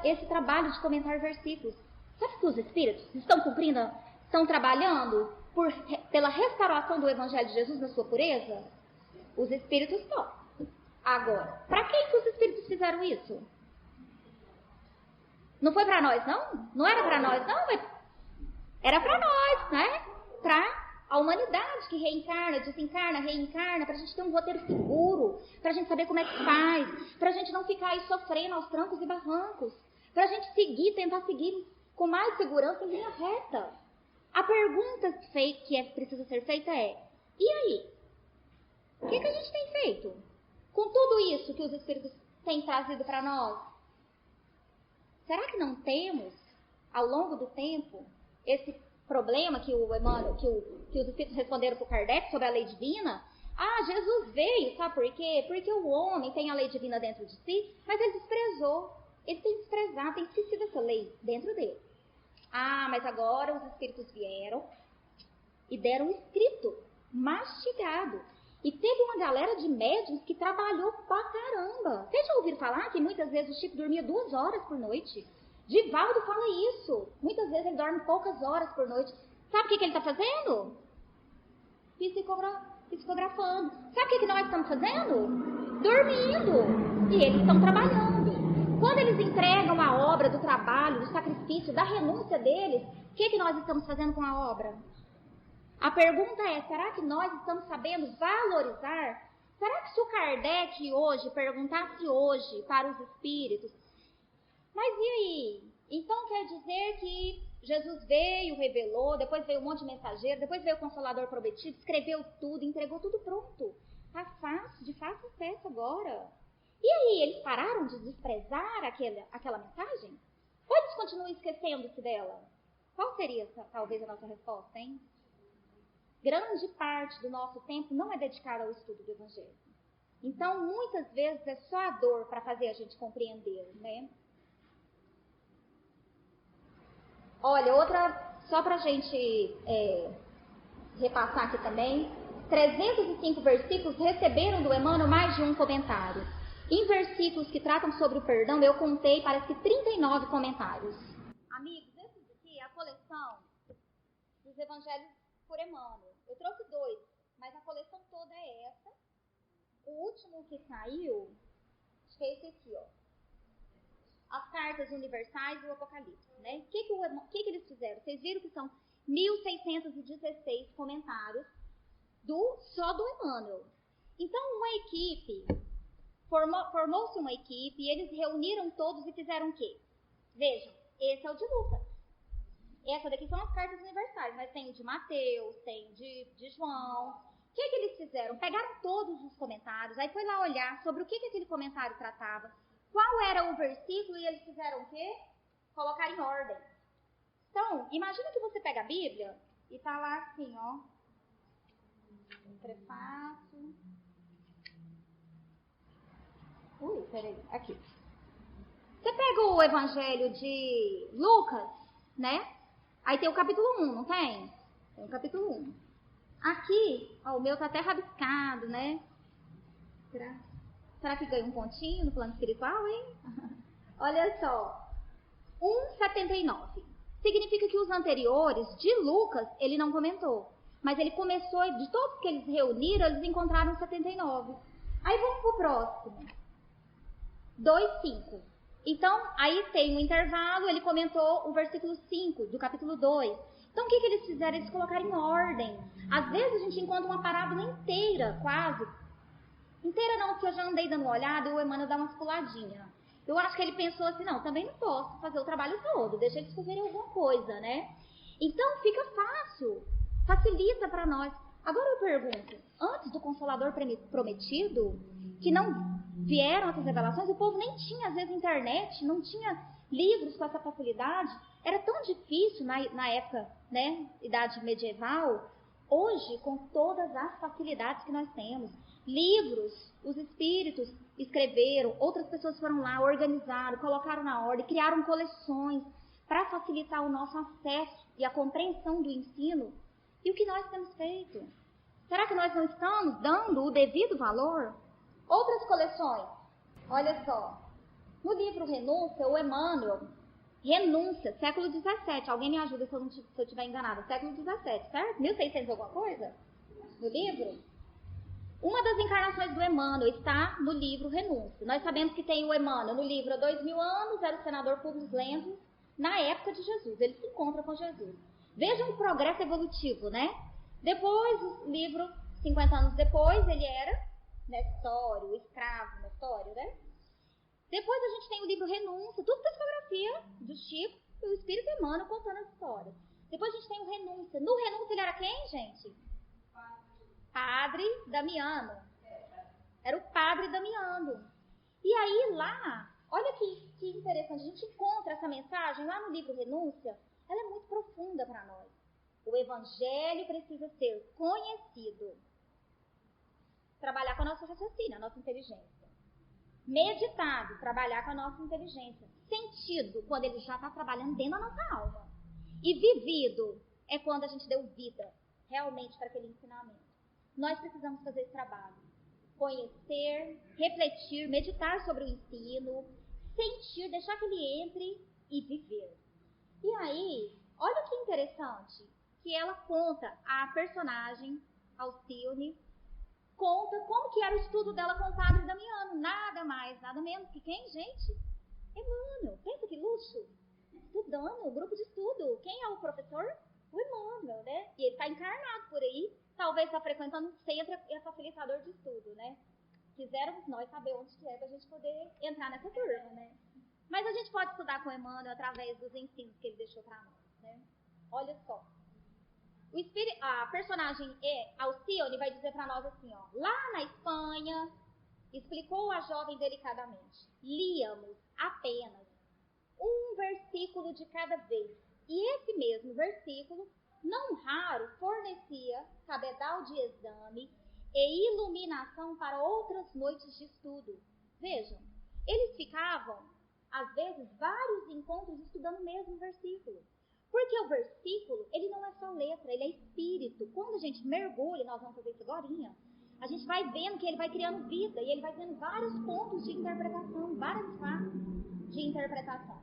esse trabalho de comentar versículos. Sabe que os espíritos estão cumprindo, estão trabalhando pela restauração do Evangelho de Jesus na sua pureza? Os espíritos estão. Agora, para quem que os espíritos fizeram isso? Não foi para nós, não? Não era para nós, não? Era para nós, né? Para a humanidade que reencarna, desencarna, reencarna, para a gente ter um roteiro seguro, para a gente saber como é que faz, para a gente não ficar aí sofrendo aos trancos e barrancos, para a gente tentar seguir com mais segurança em linha reta. A pergunta que precisa ser feita é, e aí? O que a gente tem feito com tudo isso que os espíritos têm trazido para nós? Será que não temos, ao longo do tempo, esse problema que que os espíritos responderam para o Kardec sobre a lei divina? Ah, Jesus veio, sabe por quê? Porque o homem tem a lei divina dentro de si, mas ele desprezou. Ele tem desprezado, tem esquecido essa lei dentro dele. Ah, mas agora os espíritos vieram e deram um escrito mastigado. E teve uma galera de médiuns que trabalhou pra caramba. Vocês já ouviram falar que muitas vezes o Chico dormia 2 horas por noite? Divaldo fala isso. Muitas vezes ele dorme poucas horas por noite. Sabe o que ele está fazendo? Psicografando. Sabe o que nós estamos fazendo? Dormindo. E eles estão trabalhando. Quando eles entregam a obra do trabalho, do sacrifício, da renúncia deles, o que nós estamos fazendo com a obra? A pergunta é, será que nós estamos sabendo valorizar? Será que se o Kardec hoje perguntasse hoje para os espíritos, mas e aí? Então quer dizer que Jesus veio, revelou, depois veio um monte de mensageiro, depois veio o Consolador prometido, escreveu tudo, entregou tudo pronto. Está fácil, de fácil acesso agora. E aí, eles pararam de desprezar aquela mensagem? Ou eles continuam esquecendo-se dela? Qual seria, talvez, a nossa resposta, hein? Grande parte do nosso tempo não é dedicada ao estudo do Evangelho. Então, muitas vezes, é só a dor para fazer a gente compreender, né? Olha, outra, só para a gente repassar aqui também, 305 versículos receberam do Emmanuel mais de um comentário. Em versículos que tratam sobre o perdão, eu contei, parece que 39 comentários. Amigos, esses aqui é a coleção dos Evangelhos por Emmanuel. Eu trouxe 2, mas a coleção toda é essa. O último que saiu, acho que é esse aqui, ó. As cartas universais e o Apocalipse, né? O que eles fizeram? Vocês viram que são 1.616 comentários só do Emmanuel. Então, uma equipe, formou-se uma equipe e eles reuniram todos e fizeram o quê? Vejam, esse é o de Lucas. Essa daqui são as cartas universais, mas tem o de Mateus, tem de João. O que eles fizeram? Pegaram todos os comentários, aí foi lá olhar sobre o que aquele comentário tratava, qual era o versículo, e eles fizeram o quê? Colocar em ordem. Então, imagina que você pega a Bíblia e tá lá assim, ó. Prefácio. Peraí, aqui. Você Pega o Evangelho de Lucas, né? Aí tem o capítulo 1, não tem? Tem o capítulo 1. Aqui, ó, o meu tá até rabiscado, né? Será que ganha um pontinho no plano espiritual, hein? Olha só. 1,79. Significa que os anteriores, de Lucas, ele não comentou. Mas ele começou, de todos que eles reuniram, eles encontraram 79. Aí vamos pro próximo. 2,5. Então, aí tem um intervalo, ele comentou o versículo 5 do capítulo 2. Então, o que eles fizeram? Eles colocaram em ordem. Às vezes a gente encontra uma parábola inteira, quase. Inteira não, porque eu já andei dando uma olhada e o Emmanuel dá umas puladinhas. Eu acho que ele pensou assim, não, também não posso fazer o trabalho todo, deixa eles fazerem alguma coisa, né? Então, fica fácil, facilita para nós. Agora eu pergunto, antes do Consolador prometido, que não vieram essas revelações, o povo nem tinha, às vezes, internet, não tinha livros com essa facilidade, era tão difícil na época, né, idade medieval. Hoje, com todas as facilidades que nós temos, livros, os espíritos escreveram, outras pessoas foram lá, organizaram, colocaram na ordem, criaram coleções para facilitar o nosso acesso e a compreensão do ensino. E o que nós temos feito? Será que nós não estamos dando o devido valor? Outras coleções, olha só, no livro Renúncia, o Emmanuel, Renúncia, século XVII, alguém me ajuda se eu estiver enganada, século XVII, certo? 1600 alguma coisa? No livro? Uma das encarnações do Emmanuel está no livro Renúncia. Nós sabemos que tem o Emmanuel no livro há 2000 anos, era o senador Publius Lentulus, na época de Jesus, ele se encontra com Jesus. Vejam o progresso evolutivo, né? Depois, o livro, 50 anos depois, ele era Nestório, o escravo Nestório, né? Depois a gente tem o livro Renúncia, tudo psicografia do Chico e o Espírito Emmanuel contando as histórias. Depois a gente tem o Renúncia. No Renúncia ele era quem, gente? Padre Damiano. Era o Padre Damiano. E aí lá, olha que interessante, a gente encontra essa mensagem lá no livro Renúncia, ela é muito profunda para nós. O Evangelho precisa ser conhecido. Trabalhar com a nossa raciocínio, a nossa inteligência. Meditado, trabalhar com a nossa inteligência. Sentido, quando ele já está trabalhando dentro da nossa alma. E vivido, é quando a gente deu vida realmente para aquele ensinamento. Nós precisamos fazer esse trabalho. Conhecer, refletir, meditar sobre o ensino, sentir, deixar que ele entre e viver. E aí, olha que interessante, que ela conta, a personagem, Alcione, conta como que era o estudo dela com o Padre Damiano. Nada mais, nada menos que quem, gente? Emmanuel. Pensa que luxo. Estudando, grupo de estudo. Quem é o professor? O Emmanuel, né? E ele está encarnado por aí. Talvez está frequentando um centro e é facilitador de estudo, né? Quiséramos nós saber onde que é para a gente poder entrar nessa turma, né? Mas a gente pode estudar com o Emmanuel através dos ensinos que ele deixou para nós, né? Olha só. A personagem Alcione vai dizer para nós assim, ó, lá na Espanha, explicou a jovem delicadamente, líamos apenas um versículo de cada vez, e esse mesmo versículo, não raro, fornecia cabedal de exame e iluminação para outras noites de estudo. Vejam, eles ficavam, às vezes, vários encontros estudando o mesmo versículo. Porque o versículo, ele não é só letra, ele é espírito. Quando a gente mergulha, nós vamos fazer isso agorinha, a gente vai vendo que ele vai criando vida e ele vai tendo vários pontos de interpretação, várias fases de interpretação.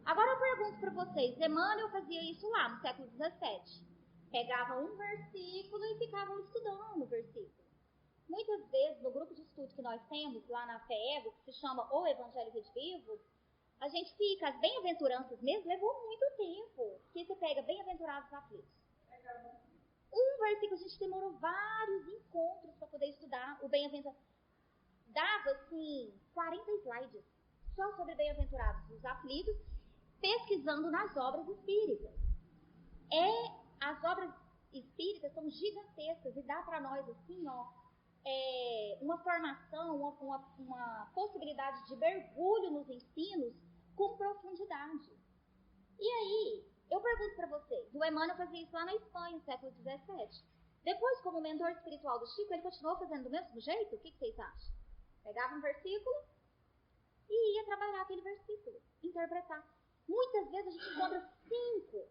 Agora eu pergunto para vocês, Emmanuel fazia isso lá no século XVII. Pegava um versículo e ficavam estudando o versículo. Muitas vezes, no grupo de estudo que nós temos lá na FEEGO, que se chama O Evangelho Redivivo, a gente fica, as bem-aventuranças mesmo, levou muito tempo. Porque você pega bem-aventurados aflitos. Um versículo, a gente demorou vários encontros para poder estudar o bem-aventurado. Dava, assim, 40 slides só sobre bem-aventurados os aflitos, pesquisando nas obras espíritas. As obras espíritas são gigantescas e dá para nós, assim, ó, uma formação, uma possibilidade de mergulho nos ensinos com profundidade. E aí, eu pergunto para vocês, o Emmanuel fazia isso lá na Espanha, no século XVII. Depois, como mentor espiritual do Chico, ele continuou fazendo do mesmo jeito? O que vocês acham? Pegava um versículo e ia trabalhar aquele versículo, interpretar. Muitas vezes a gente encontra 5,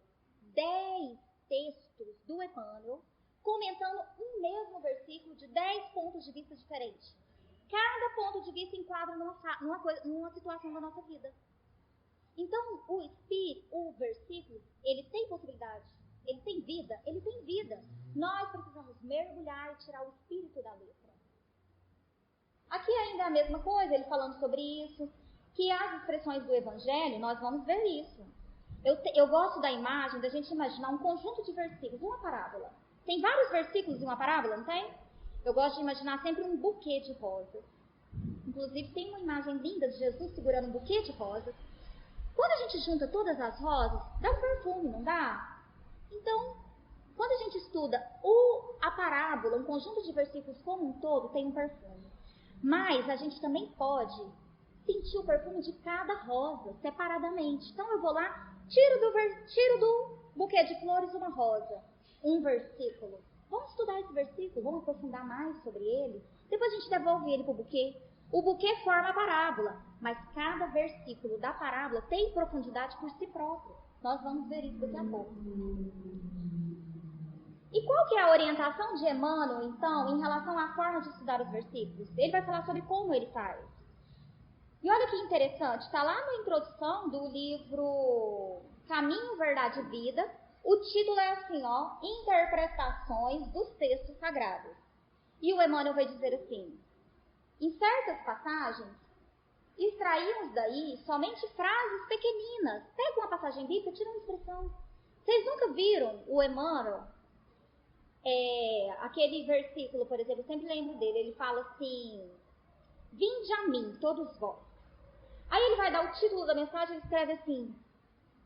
10 textos do Emmanuel comentando um mesmo versículo de 10 pontos de vista diferentes. Cada ponto de vista enquadra numa situação da nossa vida. Então, o versículo, ele tem possibilidade, ele tem vida, ele tem vida. Nós precisamos mergulhar e tirar o espírito da letra. Aqui ainda é a mesma coisa, ele falando sobre isso, que as expressões do Evangelho, nós vamos ver isso. Eu gosto da imagem, da gente imaginar um conjunto de versículos, uma parábola. Tem vários versículos em uma parábola, não tem? Eu gosto de imaginar sempre um buquê de rosas. Inclusive, tem uma imagem linda de Jesus segurando um buquê de rosas. Quando a gente junta todas as rosas, dá um perfume, não dá? Então, quando a gente estuda a parábola, um conjunto de versículos como um todo, tem um perfume. Mas a gente também pode sentir o perfume de cada rosa, separadamente. Então, eu vou lá, tiro do buquê de flores uma rosa, um versículo. Vamos estudar esse versículo, vamos aprofundar mais sobre ele. Depois a gente devolve ele para o buquê. O buquê forma a parábola, mas cada versículo da parábola tem profundidade por si próprio. Nós vamos ver isso daqui a pouco. E qual que é a orientação de Emmanuel, então, em relação à forma de estudar os versículos? Ele vai falar sobre como ele faz. E olha que interessante, está lá na introdução do livro Caminho, Verdade e Vida. O título é assim, ó, Interpretações dos Textos Sagrados. E o Emmanuel vai dizer assim: em certas passagens, extraímos daí somente frases pequeninas. Pega uma passagem bíblica, tira uma expressão. Vocês nunca viram o Emmanuel? Aquele versículo, por exemplo, eu sempre lembro dele. Ele fala assim: vinde a mim, todos vós. Aí ele vai dar o título da mensagem e escreve assim: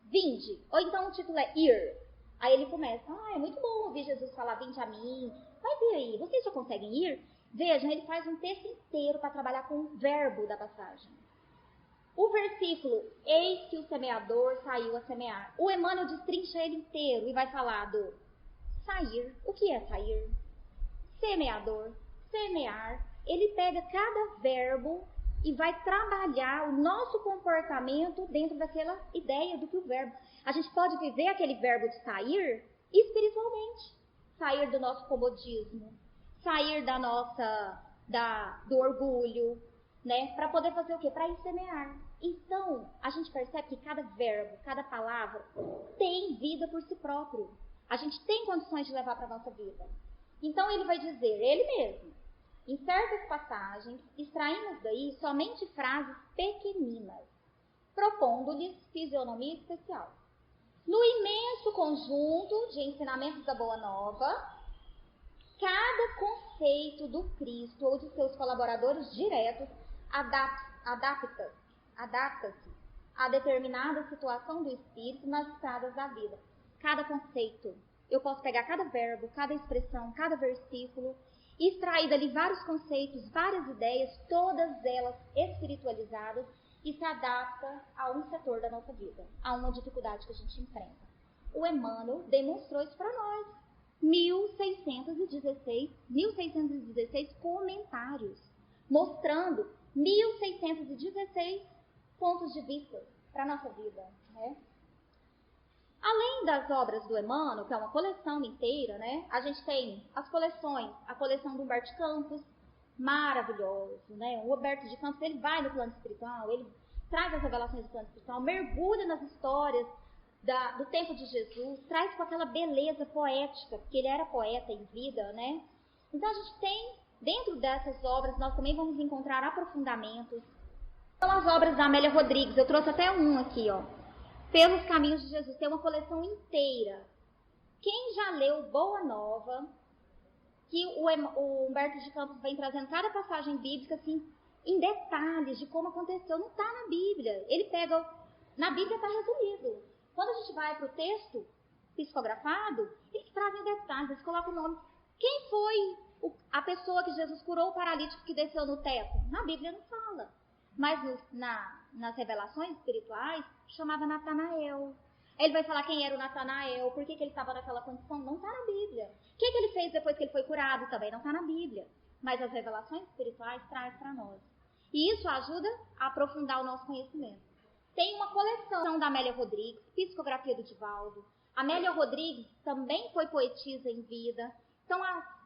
vinde. Ou então o título é ir. Aí ele começa: é muito bom ouvir Jesus falar vinde a mim. Mas e aí, vocês já conseguem ir? Vejam, ele faz um texto inteiro para trabalhar com o verbo da passagem. O versículo, eis que o semeador saiu a semear. O Emmanuel destrincha ele inteiro e vai falar do sair. O que é sair? Semeador, semear. Ele pega cada verbo e vai trabalhar o nosso comportamento dentro daquela ideia do que o verbo. A gente pode viver aquele verbo de sair espiritualmente. Sair do nosso comodismo, sair do orgulho, né? Para poder fazer o quê? Para ir semear. Então, a gente percebe que cada verbo, cada palavra tem vida por si próprio. A gente tem condições de levar para a nossa vida. Então, ele vai dizer, ele mesmo, em certas passagens, extraímos daí somente frases pequeninas, propondo-lhes fisionomia especial. No imenso conjunto de ensinamentos da Boa Nova, cada conceito do Cristo ou de seus colaboradores diretos adapta-se a determinada situação do espírito nas estradas da vida. Cada conceito. Eu posso pegar cada verbo, cada expressão, cada versículo, e extrair dali vários conceitos, várias ideias, todas elas espiritualizadas, e se adapta a um setor da nossa vida, a uma dificuldade que a gente enfrenta. O Emmanuel demonstrou isso para nós. 1616 comentários, mostrando 1616 pontos de vista para a nossa vida, né? Além das obras do Emmanuel, que é uma coleção inteira, né? A gente tem as coleções, a coleção do Humberto de Campos, maravilhoso, né? O Humberto de Campos, ele vai no plano espiritual, ele traz as revelações do plano espiritual, mergulha nas histórias do tempo de Jesus, traz com aquela beleza poética, porque ele era poeta em vida, né? Então a gente tem, dentro dessas obras, nós também vamos encontrar aprofundamentos. São as obras da Amélia Rodrigues, eu trouxe até um aqui, ó. Pelos Caminhos de Jesus, tem uma coleção inteira. Quem já leu Boa Nova, que o Humberto de Campos vem trazendo cada passagem bíblica, assim, em detalhes de como aconteceu, não está na Bíblia. Ele pega, na Bíblia está resumido. Quando a gente vai para o texto psicografado, eles trazem detalhes, eles colocam o nome. Quem foi a pessoa que Jesus curou o paralítico que desceu no teto? Na Bíblia não fala. Mas nas revelações espirituais, chamava Natanael. Ele vai falar quem era o Natanael, por que ele estava naquela condição, não está na Bíblia. O que ele fez depois que ele foi curado, também não está na Bíblia. Mas as revelações espirituais traz para nós. E isso ajuda a aprofundar o nosso conhecimento. Tem uma coleção da Amélia Rodrigues, Psicografia do Divaldo. Amélia Rodrigues também foi poetisa em vida. Então,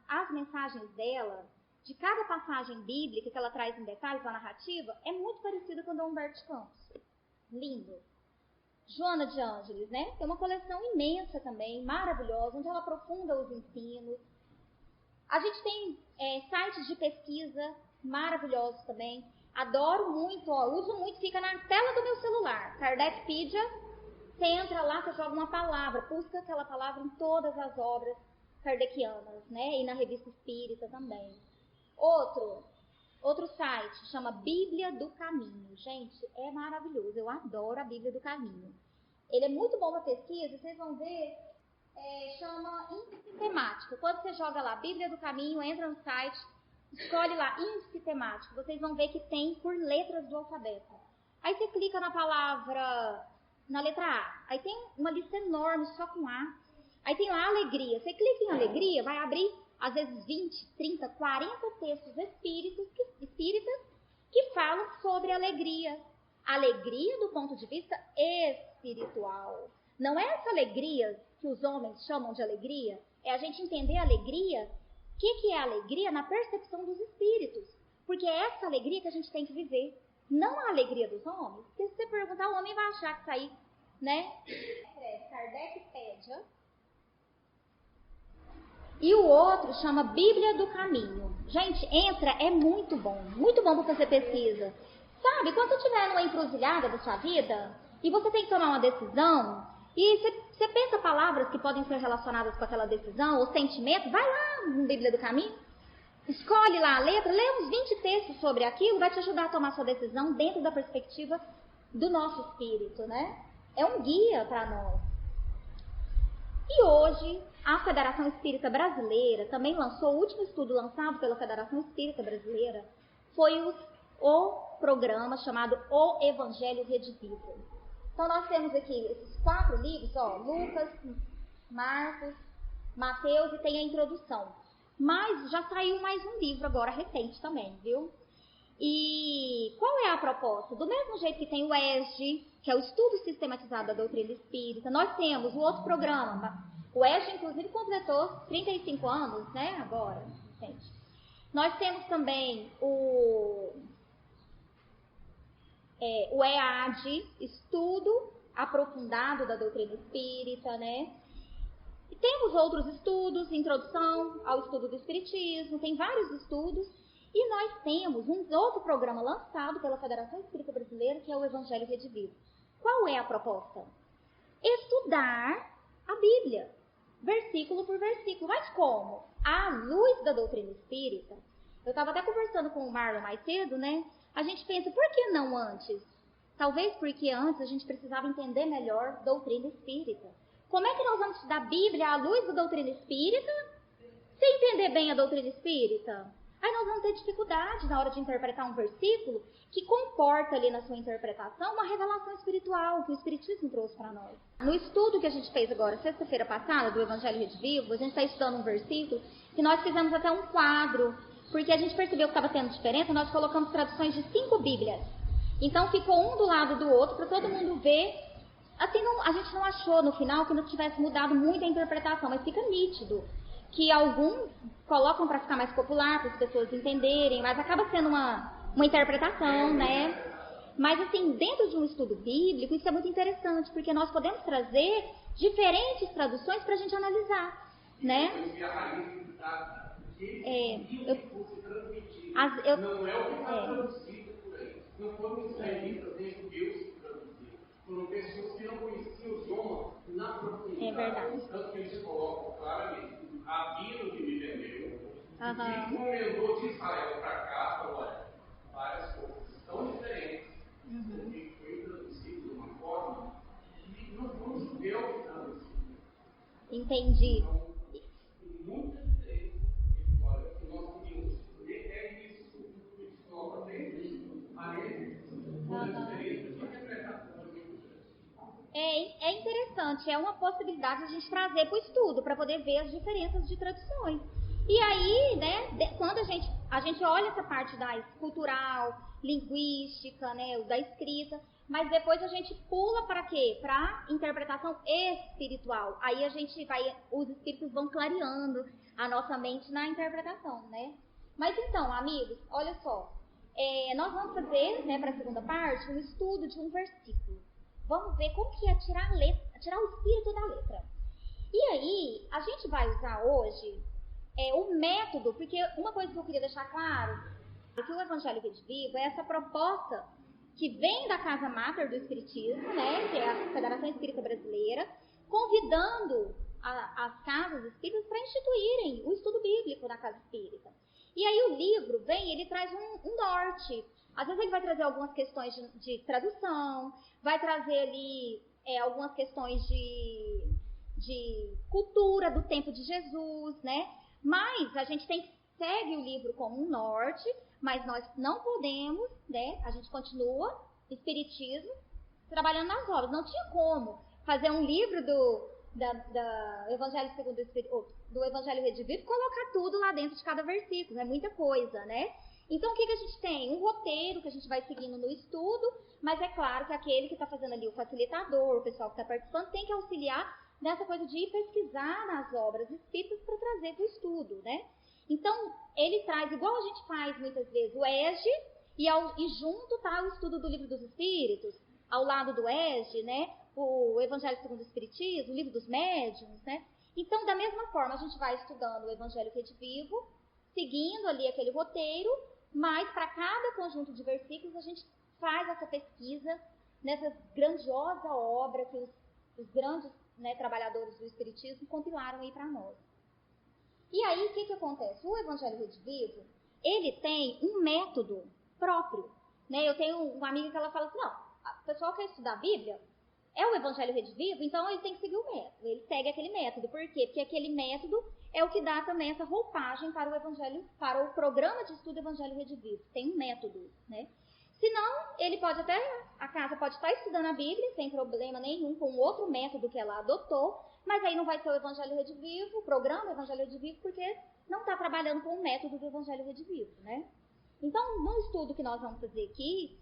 as mensagens dela, de cada passagem bíblica que ela traz em detalhes, a narrativa, é muito parecida com a do Humberto Campos. Lindo. Joana de Ângeles, né? Tem uma coleção imensa também, maravilhosa, onde ela aprofunda os ensinos. A gente tem sites de pesquisa maravilhosos também. Adoro muito, uso muito, fica na tela do meu celular. Kardecpedia, você entra lá, você joga uma palavra, busca aquela palavra em todas as obras kardecianas, né? E na Revista Espírita também. Outro site chama Bíblia do Caminho. Gente, é maravilhoso. Eu adoro a Bíblia do Caminho. Ele é muito bom para pesquisa. Vocês vão ver, chama índice temático. Quando você joga lá Bíblia do Caminho, entra no site, escolhe lá índice temático. Vocês vão ver que tem por letras do alfabeto. Aí você clica na palavra, na letra A. Aí tem uma lista enorme só com A. Aí tem lá alegria. Você clica em alegria, vai abrir às vezes 20, 30, 40 textos espíritas que falam sobre alegria. Alegria do ponto de vista espiritual. Não é essa alegria que os homens chamam de alegria, é a gente entender a alegria, o que é alegria na percepção dos espíritos. Porque é essa alegria que a gente tem que viver. Não a alegria dos homens. Porque se você perguntar, o homem vai achar que sair, né? Kardecpedia. E o outro chama Bíblia do Caminho. Gente, entra, é muito bom para fazer pesquisa. Sabe, quando você estiver numa encruzilhada da sua vida, e você tem que tomar uma decisão, e você pensa palavras que podem ser relacionadas com aquela decisão, ou sentimento, vai lá no Bíblia do Caminho, escolhe lá a letra, lê uns 20 textos sobre aquilo, vai te ajudar a tomar sua decisão dentro da perspectiva do nosso espírito, né? É um guia para nós. E hoje, a Federação Espírita Brasileira também lançou, o último estudo lançado pela Federação Espírita Brasileira foi o programa chamado O Evangelho Redivivo. Então nós temos aqui esses 4 livros, Lucas, Marcos, Mateus, e tem a introdução. Mas já saiu mais um livro agora, recente também, viu? E qual é a proposta? Do mesmo jeito que tem o ESG, que é o Estudo Sistematizado da Doutrina Espírita, nós temos o outro programa. O ESG, inclusive, completou 35 anos, né, agora, gente. Nós temos também o EAD, Estudo Aprofundado da Doutrina Espírita, né? E temos outros estudos, Introdução ao Estudo do Espiritismo, tem vários estudos. E nós temos um outro programa lançado pela Federação Espírita Brasileira, que é o Evangelho Redivivo. Qual é a proposta? Estudar a Bíblia, versículo por versículo. Mas como? À luz da doutrina espírita. Eu estava até conversando com o Marlon mais cedo, né? A gente pensa, por que não antes? Talvez porque antes a gente precisava entender melhor doutrina espírita. Como é que nós vamos estudar a Bíblia à luz da doutrina espírita sem entender bem a doutrina espírita? Aí nós vamos ter dificuldade na hora de interpretar um versículo que comporta ali na sua interpretação uma revelação espiritual que o Espiritismo trouxe para nós. No estudo que a gente fez agora, sexta-feira passada, do Evangelho Redivivo, a gente está estudando um versículo que nós fizemos até um quadro, porque a gente percebeu que estava tendo diferença, nós colocamos traduções de 5 Bíblias. Então ficou um do lado do outro para todo mundo ver. Assim, a gente não achou no final que não tivesse mudado muito a interpretação, mas fica nítido que alguns colocam para ficar mais popular, para as pessoas entenderem, mas acaba sendo uma interpretação, né? Mas, assim, dentro de um estudo bíblico, isso é muito interessante, porque nós podemos trazer diferentes traduções para a gente analisar, né? Não é o que está traduzido por aí. Não foram os israelitas nem judeus que traduziram. Foram pessoas que não conheciam o idioma na profundidade. É verdade. Tanto que eles colocam claramente. Aquilo que me vendeu, que encomendou de Israel para cá, falou, olha, várias coisas tão diferentes, que foi traduzido de uma forma que não foi um judeu que traduziu. Entendi. Então, muita diferença. Olha, o que nós podíamos escolher é isso, que nós aprendemos a ele, uma diferença de interpretação. É interessante, é uma possibilidade de a gente trazer para o estudo, para poder ver as diferenças de traduções. E aí, né, quando a gente olha essa parte da cultural, linguística, né, da escrita, mas depois a gente pula para quê? Para interpretação espiritual. Aí os espíritos vão clareando a nossa mente na interpretação, né? Mas então, amigos, olha só, nós vamos fazer, né, para a segunda parte, um estudo de um versículo. Vamos ver como que é tirar o espírito da letra. E aí, a gente vai usar hoje o método, porque uma coisa que eu queria deixar claro é que o Evangelho Rede Viva é essa proposta que vem da Casa Máter do Espiritismo, né, que é a Federação Espírita Brasileira, convidando as casas espíritas para instituírem o estudo bíblico na Casa Espírita. E aí o livro ele traz um norte. Às vezes ele vai trazer algumas questões de tradução, vai trazer ali algumas questões de cultura do tempo de Jesus, né? Mas a gente segue o livro como um norte, mas nós não podemos, né? A gente continua espiritismo trabalhando nas obras. Não tinha como fazer um livro do Evangelho segundo o Espírito, do Evangelho Rede Viva, colocar tudo lá dentro de cada versículo, é muita coisa, né? Então o que a gente tem? Um roteiro que a gente vai seguindo no estudo, mas é claro que aquele que está fazendo ali o facilitador, o pessoal que está participando, tem que auxiliar nessa coisa de ir pesquisar nas obras espíritas para trazer para o estudo, né? Então ele traz, igual a gente faz muitas vezes, o ESG, e junto está o estudo do Livro dos Espíritos, ao lado do ESG, né? O Evangelho segundo o Espiritismo, o Livro dos Médiuns, né? Então, da mesma forma, a gente vai estudando o Evangelho Rede Vivo, seguindo ali aquele roteiro, mas para cada conjunto de versículos a gente faz essa pesquisa nessa grandiosa obra que os grandes, né, trabalhadores do Espiritismo compilaram aí para nós. E aí, o que acontece? O Evangelho Rede Vivo, ele tem um método próprio, né? Eu tenho uma amiga que ela fala assim, não, o pessoal quer estudar a Bíblia, é o Evangelho Rede Vivo, então ele tem que seguir o método. Ele segue aquele método. Por quê? Porque aquele método é o que dá também essa roupagem para o Evangelho, para o programa de estudo Evangelho Rede Vivo. Tem um método, né? Senão, a casa pode estar estudando a Bíblia, sem problema nenhum, com outro método que ela adotou, mas aí não vai ser o Evangelho Rede Vivo, o programa Evangelho Rede Vivo, porque não está trabalhando com o método do Evangelho Rede Vivo, né? Então, no estudo que nós vamos fazer aqui,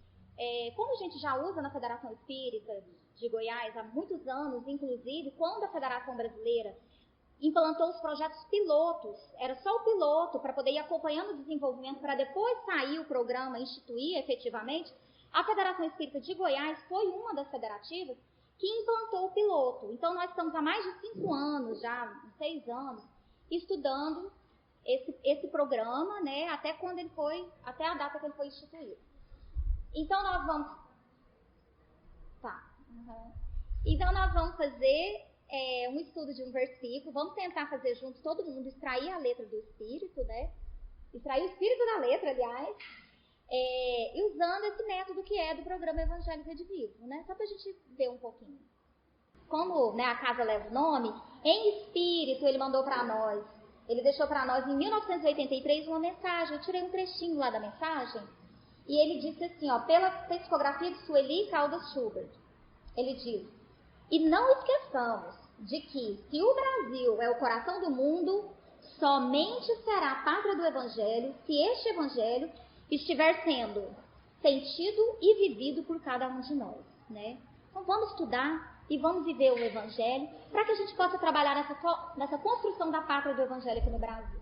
como a gente já usa na Federação Espírita de Goiás há muitos anos, inclusive quando a Federação Brasileira implantou os projetos pilotos, era só o piloto para poder ir acompanhando o desenvolvimento para depois sair o programa, instituir efetivamente, a Federação Espírita de Goiás foi uma das federativas que implantou o piloto. Então nós estamos há mais de 5 anos, já 6 anos, estudando esse programa, né, até a data que ele foi instituído. Então nós vamos Então nós vamos fazer um estudo de um versículo, vamos tentar fazer juntos, todo mundo, extrair a letra do Espírito, né? Extrair o Espírito da letra, aliás, e usando esse método que é do programa Evangelho Rede Vivo, né? Só pra gente ver um pouquinho. Como, né, a casa leva o nome, em espírito ele mandou para nós, ele deixou para nós em 1983 uma mensagem, eu tirei um trechinho lá da mensagem, e ele disse assim, ó, pela psicografia de Sueli Caldas Schubert, ele diz: e não esqueçamos de que, se o Brasil é o coração do mundo, somente será a pátria do Evangelho se este Evangelho estiver sendo sentido e vivido por cada um de nós, né? Então vamos estudar e vamos viver o Evangelho para que a gente possa trabalhar nessa construção da pátria do Evangelho aqui no Brasil.